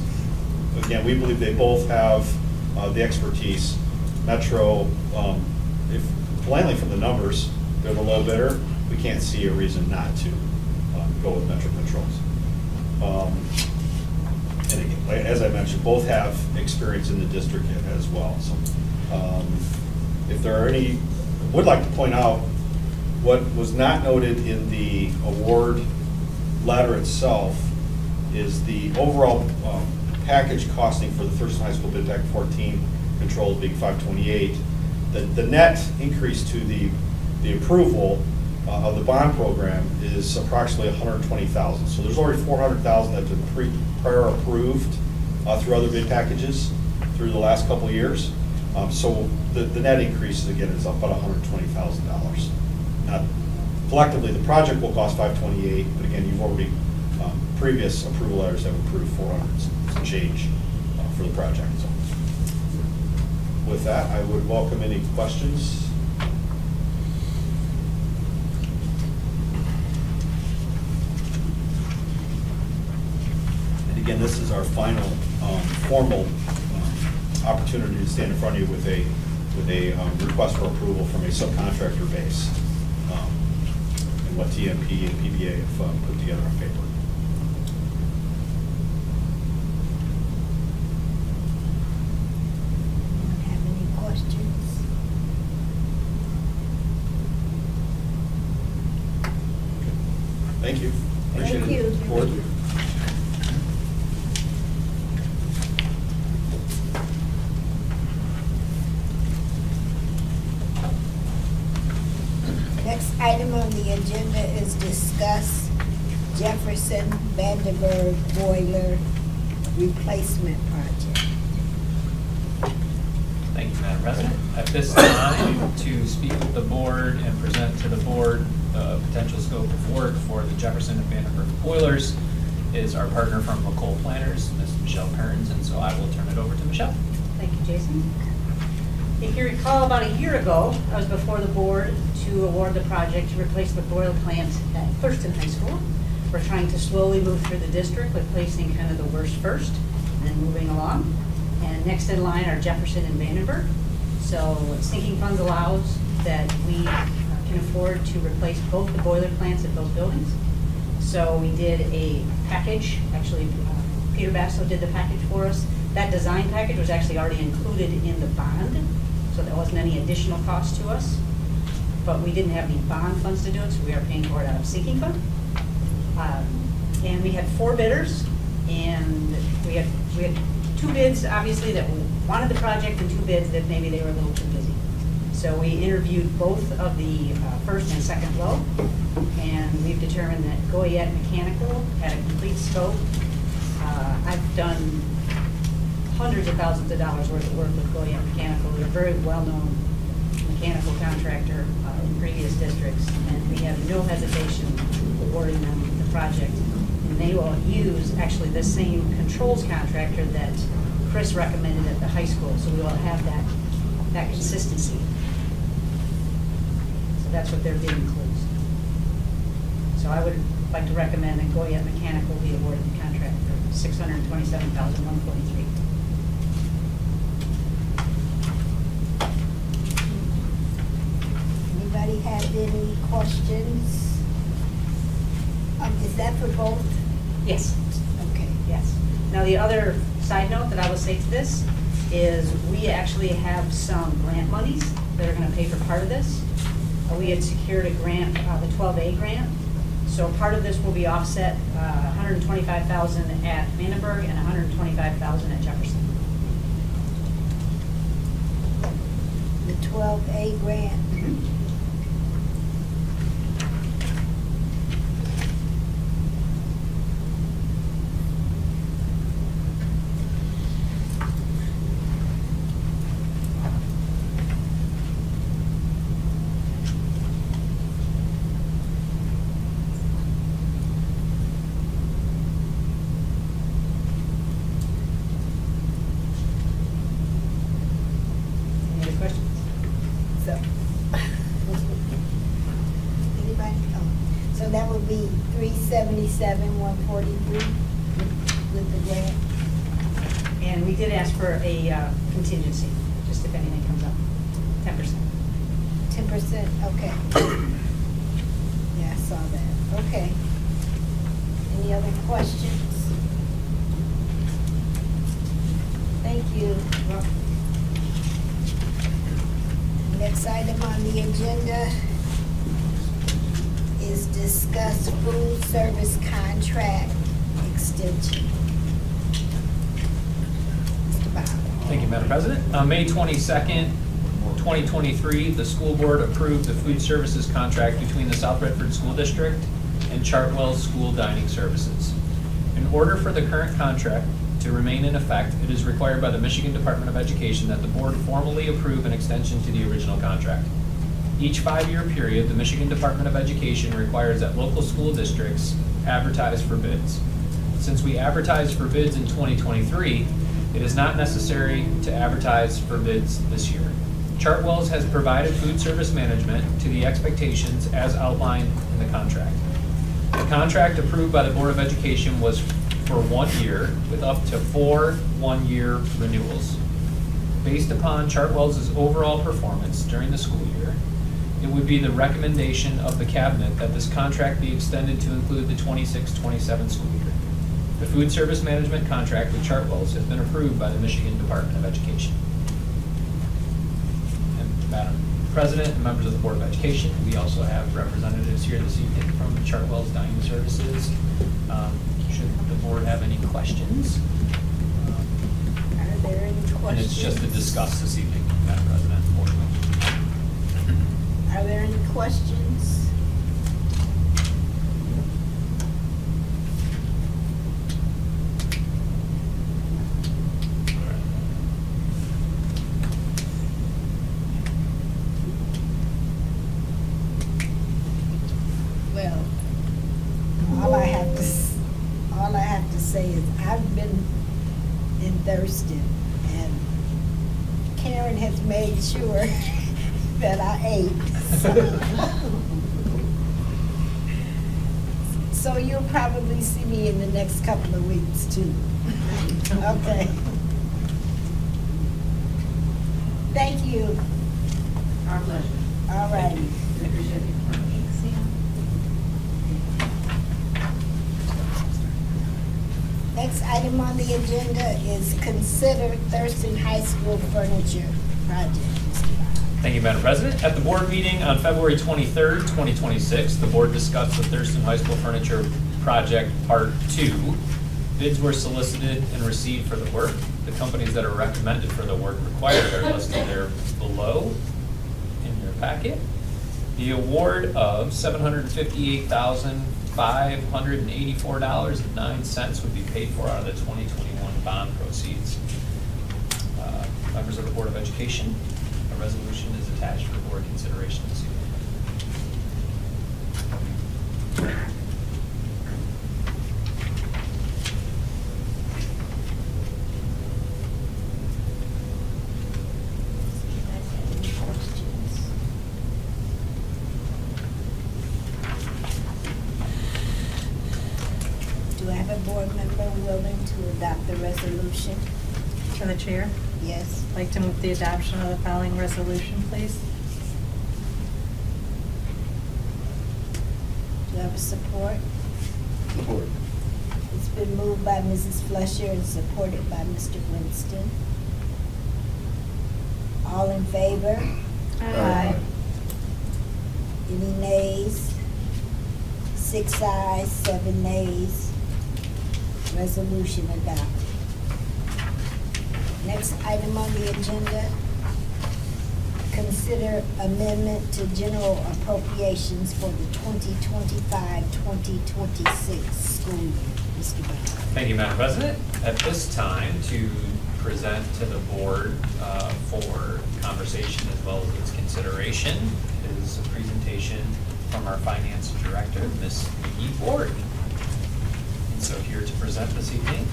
again, we believe they both have the expertise. Metro, if plainly from the numbers, they're the low bidder, we can't see a reason not to go with Metro Controls. And again, as I mentioned, both have experience in the district as well. So if there are any, I would like to point out what was not noted in the award letter itself is the overall package costing for the Thurston High School Bid Pack 14 controls being $528. The net increase to the approval of the bond program is approximately $120,000. So there's already $400,000 that's been prior approved through other bid packages through the last couple of years. So the net increase again is about $120,000. Now, collectively, the project will cost $528, but again, you've already previous approval letters have approved $400 some change for the project. So with that, I would welcome any questions. Again, this is our final formal opportunity to stand in front of you with a request for approval from a subcontractor base, and what TMP and PBA have put together on paper. Have any questions? Thank you. Appreciate Thank it. you. Board. Next item on the agenda is discuss Jefferson Vandenberg boiler replacement project. Thank you, Madam President. At this time, to speak with the board and present to the board the potential scope of work for the Jefferson and Vandenberg boilers is our partner from McColl Planners, Ms. Michelle Kearns, and so I will turn it over to Michelle. Thank you, Jason. If you recall, about a year ago, I was before the board to award the project to replace the boiler plant at Thurston High School. We're trying to slowly move through the district with placing kind of the worst first and then moving along. And next in line are Jefferson and Vandenberg. So sinking funds allows, that we can afford to replace both the boiler plants at those buildings. So we did a package, actually Peter Basso did the package for us. That design package was actually already included in the bond, so there wasn't any additional cost to us. But we didn't have any bond funds to do it, so we are paying for it out of sinking fund. And we had 4 bidders, and we had 2 bids, obviously, that wanted the project, and 2 bids that maybe they were a little too busy. So we interviewed both of the first and second low, and we've determined that Goyette Mechanical had a complete scope. I've done hundreds of thousands of dollars worth of work with Goyette Mechanical. They're a very well-known mechanical contractor in previous districts, and we have no hesitation awarding them the project. And they will use actually the same controls contractor that Chris recommended at the high school, so we will have that consistency. So that's what their bid includes. So I would like to recommend that Goyette Mechanical be awarded the contract for $627,143. Anybody have any questions? Is that for both? Yes. Okay. Yes. Now, the other side note that I will say to this is we actually have some grant monies that are going to pay for part of this. We had secured a grant, the 12A grant. So part of this will be offset, $125,000 at Vandenberg and $125,000 at Jefferson. The 12A grant? Any other questions? So, anybody? Oh, so that would be $377,143 with the grant? And we did ask for a contingency, just if anything comes up, 10%. 10%, okay. Yeah, I saw that, okay. Any other questions? Thank you. Next item on the agenda is discuss food service contract extension. Mr. Bob. Thank you, Madam President. On May 22nd, 2023, the school board approved the food services contract between the South Redford School District and Chartwell School Dining Services. In order for the current contract to remain in effect, it is required by the Michigan Department of Education that the board formally approve an extension to the original contract. Each 5-year period, the Michigan Department of Education requires that local school districts advertise for bids. Since we advertised for bids in 2023, it is not necessary to advertise for bids this year. Chartwells has provided food service management to the expectations as outlined in the contract. The contract approved by the Board of Education was for 1 year with up to 4 one-year renewals. Based upon Chartwell's overall performance during the school year, it would be the recommendation of the cabinet that this contract be extended to include the 26-27 school year. The food service management contract with Chartwell's has been approved by the Michigan Department of Education. And Madam President and members of the Board of Education, we also have representatives here this evening from Chartwell's Dining Services. Should the board have any questions? Are there any questions? And it's just to discuss this evening, Madam President. Are there any questions? Well, all I have to say is I've been in Thurston, and Karen has made sure that I ate. So you'll probably see me in the next couple of weeks too. Okay. Thank you. Our pleasure. All item on the agenda is consider Thurston High School furniture project. Mr. Bond. Thank you, Madam President. At the board meeting on February 23rd, 2026, the board discussed the Thurston High School Furniture Project Part 2. Bids were solicited and received for the work. The companies that are recommended for the work required are listed there below in your packet. The award of $758,584.09 would be paid for out of the 2021 bond proceeds. Members of the Board of Education, a resolution is attached for board consideration this evening. Do I have a board member willing to adopt the resolution? To the chair. Yes. I'd like to move the adoption of the following resolution, please. Do I have a support? Support. It's been moved by Mrs. Flusher and supported by Mr. Winston. All in favor? Aye. Any nays? 6 ayes, 7 nays. Resolution adopted. Next item on the agenda, consider amendment to general appropriations for the 2025-2026 school year. Mr. Brown. Thank you, Madam President. At this time, to present to the board for conversation as well as its consideration is a presentation from our finance director, Ms. Nikki Ford. And so here to present this evening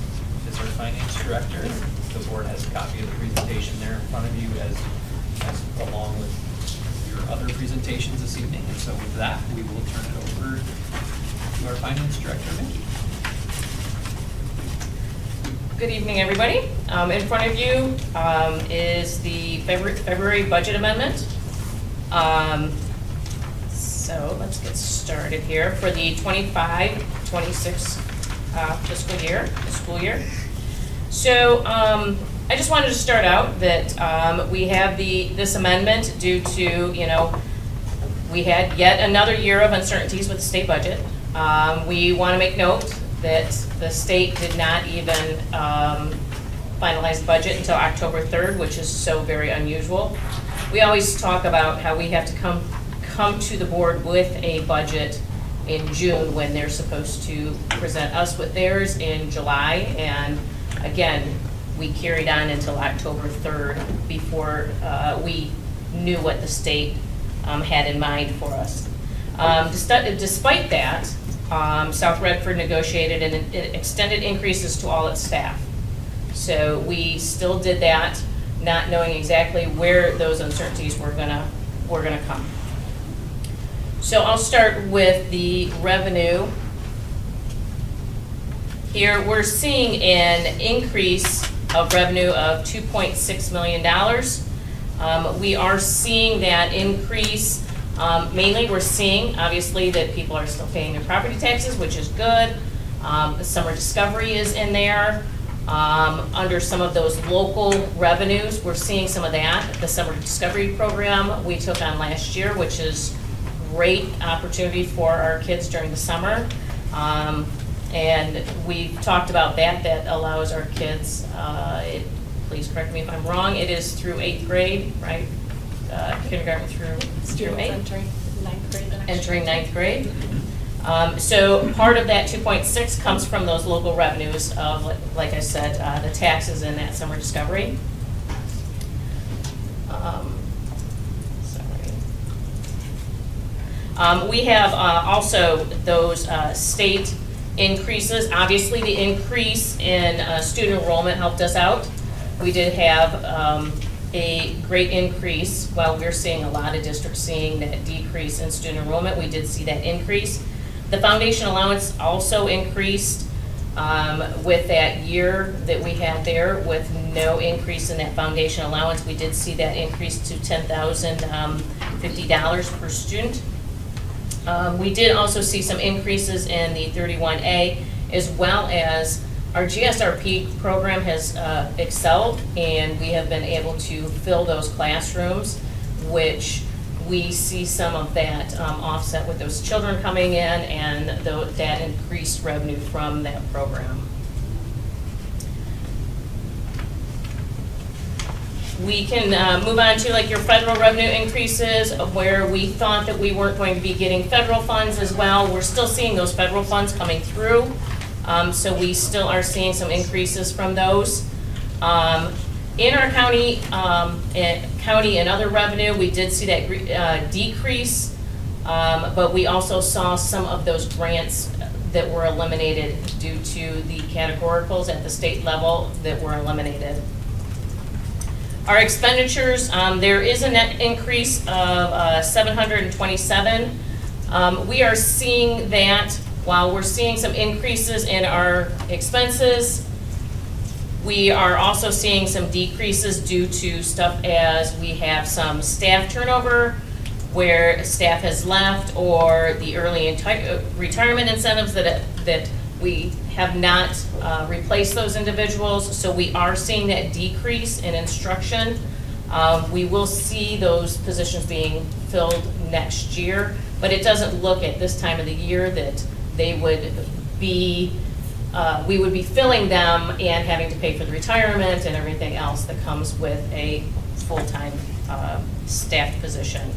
is our finance director. The board has a copy of the presentation there in front of you as along with your other presentations this evening. And so with that, we will turn it over to our finance director, Nikki. Good evening, everybody. In front of you is the February budget amendment. So let's get started here for the 25-26 fiscal year, school year. So I just wanted to start out that we have this amendment due to, we had yet another year of uncertainties with the state budget. We want to make note that the state did not even finalize the budget until October 3rd, which is so very unusual. We always talk about how we have to come to the board with a budget in June when they're supposed to present us with theirs in July. And again, we carried on until October 3rd before we knew what the state had in mind for us. Despite that, South Redford negotiated and extended increases to all its staff. So we still did that, not knowing exactly where those uncertainties were gonna come. So I'll start with the revenue. Here we're seeing an increase of revenue of $2.6 million. We are seeing that increase. Mainly we're seeing, obviously, that people are still paying their property taxes, which is good. The summer discovery is in there. Under some of those local revenues, we're seeing some of that. The summer discovery program we took on last year, which is great opportunity for our kids during the summer. And we've talked about that allows our kids, please correct me if I'm wrong, it is through 8th grade, right? Kindergarten through 8th? Entering 9th grade the next year. Entering 9th grade. So part of that 2.6 comes from those local revenues of, like I said, the taxes and that summer discovery. We have also those state increases. Obviously, the increase in student enrollment helped us out. We did have a great increase. While we're seeing a lot of districts seeing that decrease in student enrollment, we did see that increase. The foundation allowance also increased with that year that we had there with no increase in that foundation allowance. We did see that increase to $10,050 per student. We did also see some increases in the 31A as well as Our GSRP program has excelled, and we have been able to fill those classrooms, which we see some of that offset with those children coming in and that increased revenue from that program. We can move on to like your federal revenue increases, where we thought that we weren't going to be getting federal funds as well. We're still seeing those federal funds coming through. So we still are seeing some increases from those. In our county and other revenue, we did see that decrease, but we also saw some of those grants that were eliminated due to the categoricals at the state level that were eliminated. Our expenditures, there is a net increase of 727. We are seeing that while we're seeing some increases in our expenses, we are also seeing some decreases due to stuff as we have some staff turnover where staff has left, or the early retirement incentives that we have not replaced those individuals. So we are seeing that decrease in instruction. We will see those positions being filled next year, but it doesn't look at this time of the year that they would be, we would be filling them and having to pay for the retirement and everything else that comes with a full-time staff position.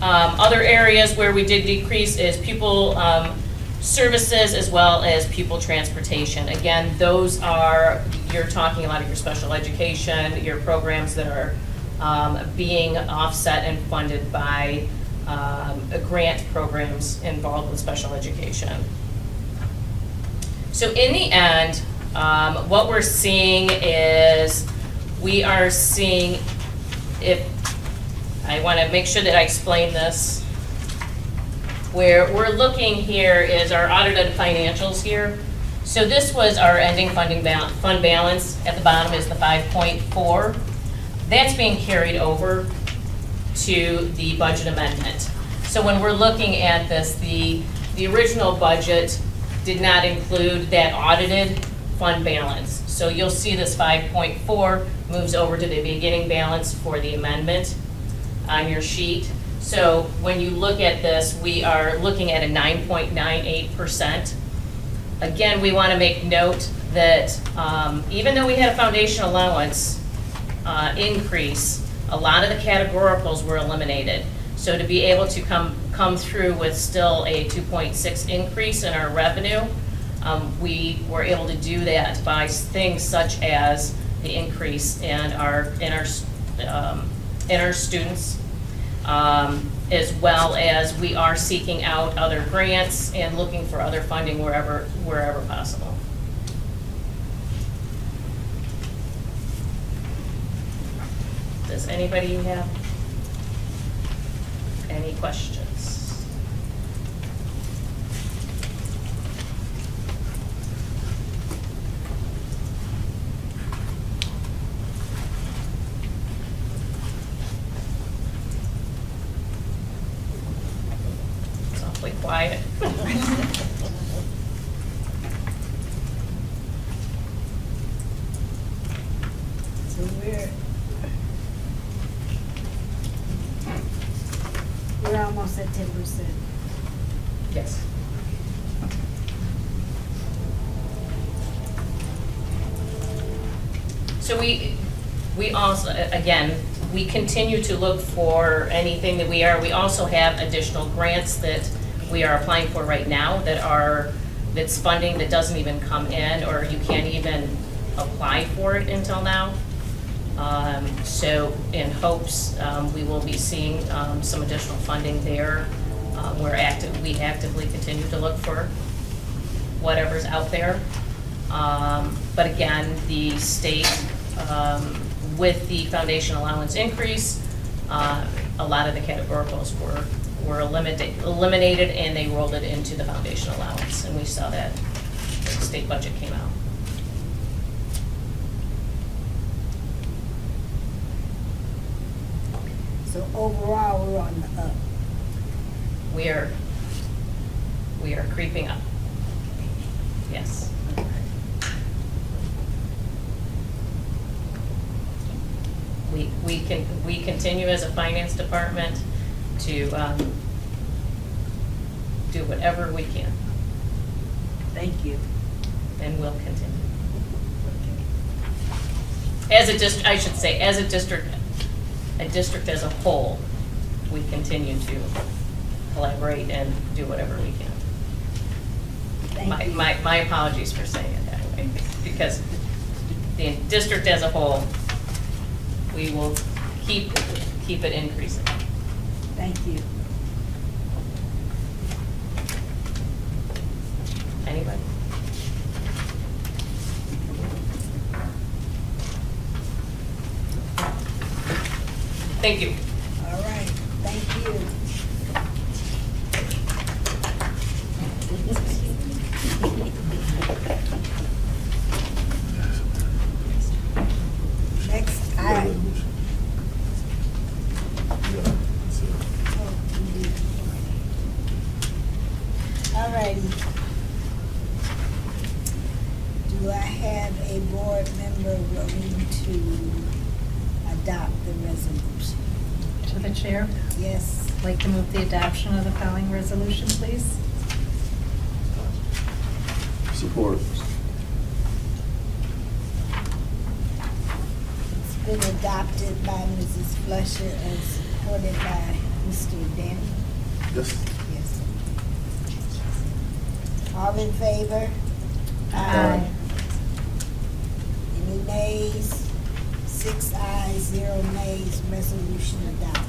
Other areas where we did decrease is pupil services as well as pupil transportation. Again, those are, you're talking a lot of your special education, your programs that are being offset and funded by grant programs involved with special education. So in the end, what we're seeing is, we are seeing, I want to make sure that I explain this. Where we're looking here is our audited financials here. So this was our ending fund balance. At the bottom is the 5.4. That's being carried over to the budget amendment. So when we're looking at this, the original budget did not include that audited fund balance. So you'll see this 5.4 moves over to the beginning balance for the amendment on your sheet. So when you look at this, we are looking at a 9.98%. Again, we want to make note that even though we had a foundation allowance increase, a lot of the categoricals were eliminated. So to be able to come through with still a 2.6 increase in our revenue, we were able to do that by things such as the increase in our students, as well as we are seeking out other grants and looking for other funding wherever possible. Does anybody have any questions? It's awfully quiet. So we're almost at 10%. Yes. So we also, again, we continue to look for anything that we also have additional grants that we are applying for right now that's funding that doesn't even come in, or you can't even apply for it until now. So in hopes, we will be seeing some additional funding there. We actively continue to look for whatever's out there. But again, the state, with the foundation allowance increase, a lot of the categoricals were eliminated and they rolled it into the foundation allowance. And we saw that the state budget came out. So overall, we're on the up. We are We are creeping up. Yes. We continue as a finance department to do whatever we can. Thank you. And will continue. As a district, I should say, as a district as a whole, we continue to collaborate and do whatever we can. Thank you. My apologies for saying it that way, because the district as a whole, we will keep it increasing. Thank you. Anybody? Thank you. All right, thank you. Next item. All righty. Do I have a board member willing to adopt the resolution? To the chair, Yes. I'd like to move the adoption of the following resolution, please. Support. It's been adopted by Mrs. Flusher and supported by Mr. Danny. Yes. Yes. All in favor? Aye. Any nays? 6 ayes, 0 nays, resolution adopted.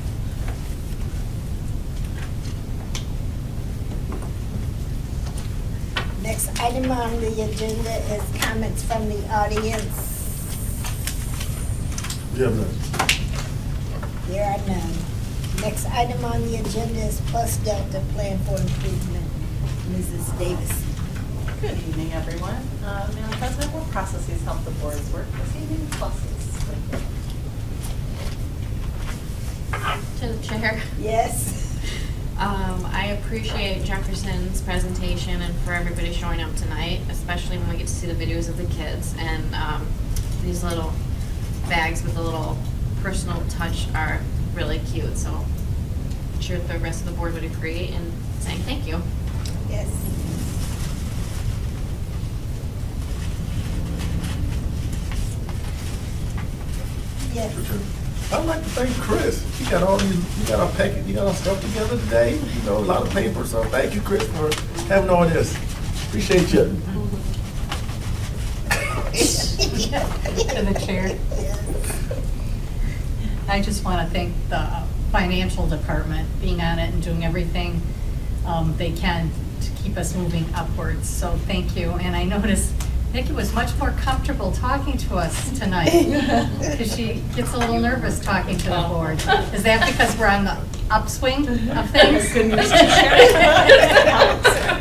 Next item on the agenda is comments from the audience. We have none. There are none. Next item on the agenda is Plus Delta Plan for Improvement. Mrs. Davis. Good evening, everyone. Madam President, what processes help the board's work this evening? Pluses. To the chair. Yes. I appreciate Jefferson's presentation and for everybody showing up tonight, especially when we get to see the videos of the kids. And these little bags with a little personal touch are really cute. So I'm sure the rest of the board would agree in saying thank you. Yes. Yes. I'd like to thank Chris. He got our packet, you got our stuff together today. You know, a lot of paper, so thank you, Chris, for having all this. Appreciate you. To the chair. I just want to thank the financial department being on it and doing everything they can to keep us moving upwards. So thank you. And I noticed Nikki was much more comfortable talking to us tonight because she gets a little nervous talking to the board. Is that because we're on the upswing of things?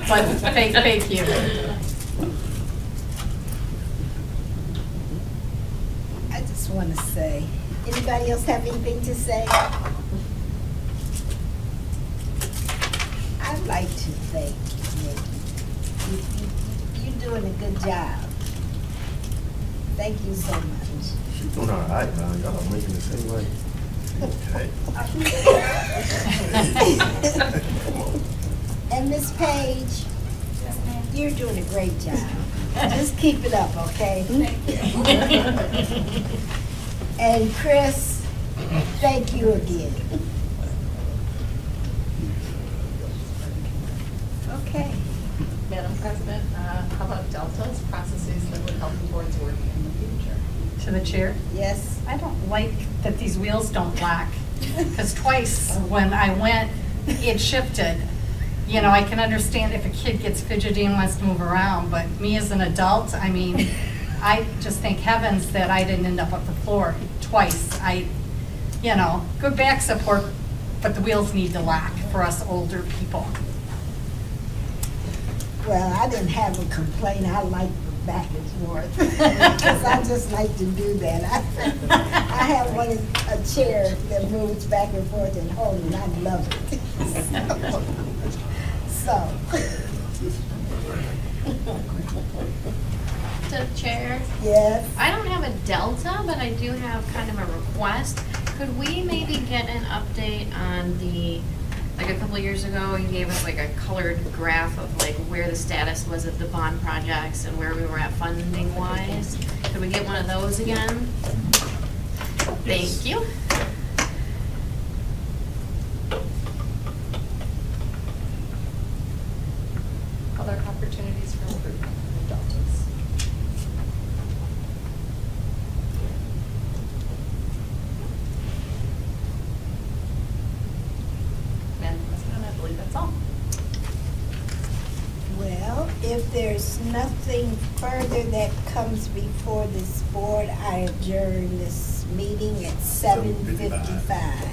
But thank you. I just want to say, anybody else have anything to say? I'd like to thank Nikki. You're doing a good job. Thank you so much. She's doing all right now. Y'all are making the same way. Okay. And Miss Page, you're doing a great job. Just keep it up, okay? And Chris, thank you again. Okay. Madam President, how about Delta's processes that would help the board's work in the future? To the chair? Yes. I don't like that these wheels don't lock, because twice when I went, it shifted. You know, I can understand if a kid gets fidgety and wants to move around, but me as an adult, I mean, I just thank heavens that I didn't end up on the floor twice. Good back support, but the wheels need to lock for us older people. Well, I didn't have a complaint. I like back and forth because I just like to do that. I have a chair that moves back and forth and hold it. I love it. So, To Chair, Yes, I don't have a delta, but I do have kind of a request. Could we maybe get an update on the, like a couple years ago, you gave us like a colored graph of like where the status was of the bond projects and where we were at funding wise? Could we get one of those again? Thank you. Other opportunities for improvement in deltas. Madam President, I believe that's all. well, if there's nothing further that comes before this board, I adjourn this meeting at 7:55.